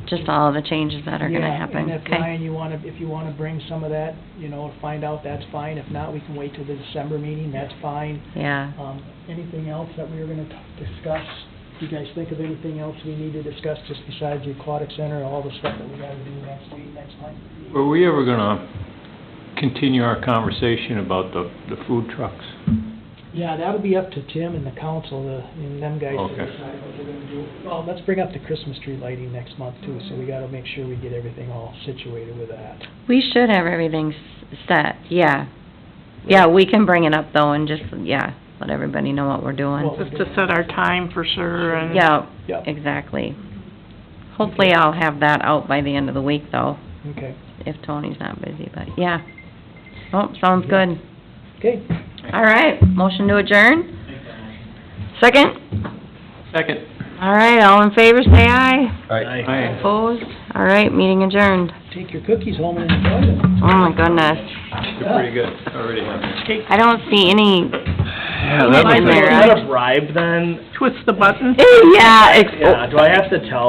just all the changes that are gonna Yeah, happen, and if okay? Ryan, if you wanna bring some of that, you know, find out, that's fine. If not, we can wait till the December meeting, that's fine. Yeah, Anything else that we were gonna discuss? Do you guys think of anything else we need to discuss, just besides the aquatic center, all the stuff that we gotta do next week, next month? Were we ever gonna continue our conversation about the food trucks? Yeah, that'll be up to Tim and the council, and them guys to Okay. decide what they're gonna do. Well, let's bring up the Christmas tree lighting next month too, so we gotta make sure we get everything all situated with that. We should have everything set, yeah. Yeah, we can bring it up though and just, yeah, let everybody know what we're doing. Well, Just to set our time for sure, and... Yeah, Yep. exactly. Hopefully I'll have that out by the end of the week though, Okay, if Tony's not busy, but yeah. Oh, sounds good. okay. All right, motion to adjourn? Second? Second. All right, all in favor, say aye. Aye. Opposed? All right, meeting adjourned. Take your cookies home and enjoy them. Oh my goodness. You're pretty good, already have. I don't see any, Yeah, that was Is there. that a bribe then? Twist the button? yeah, Yeah, do I have to tell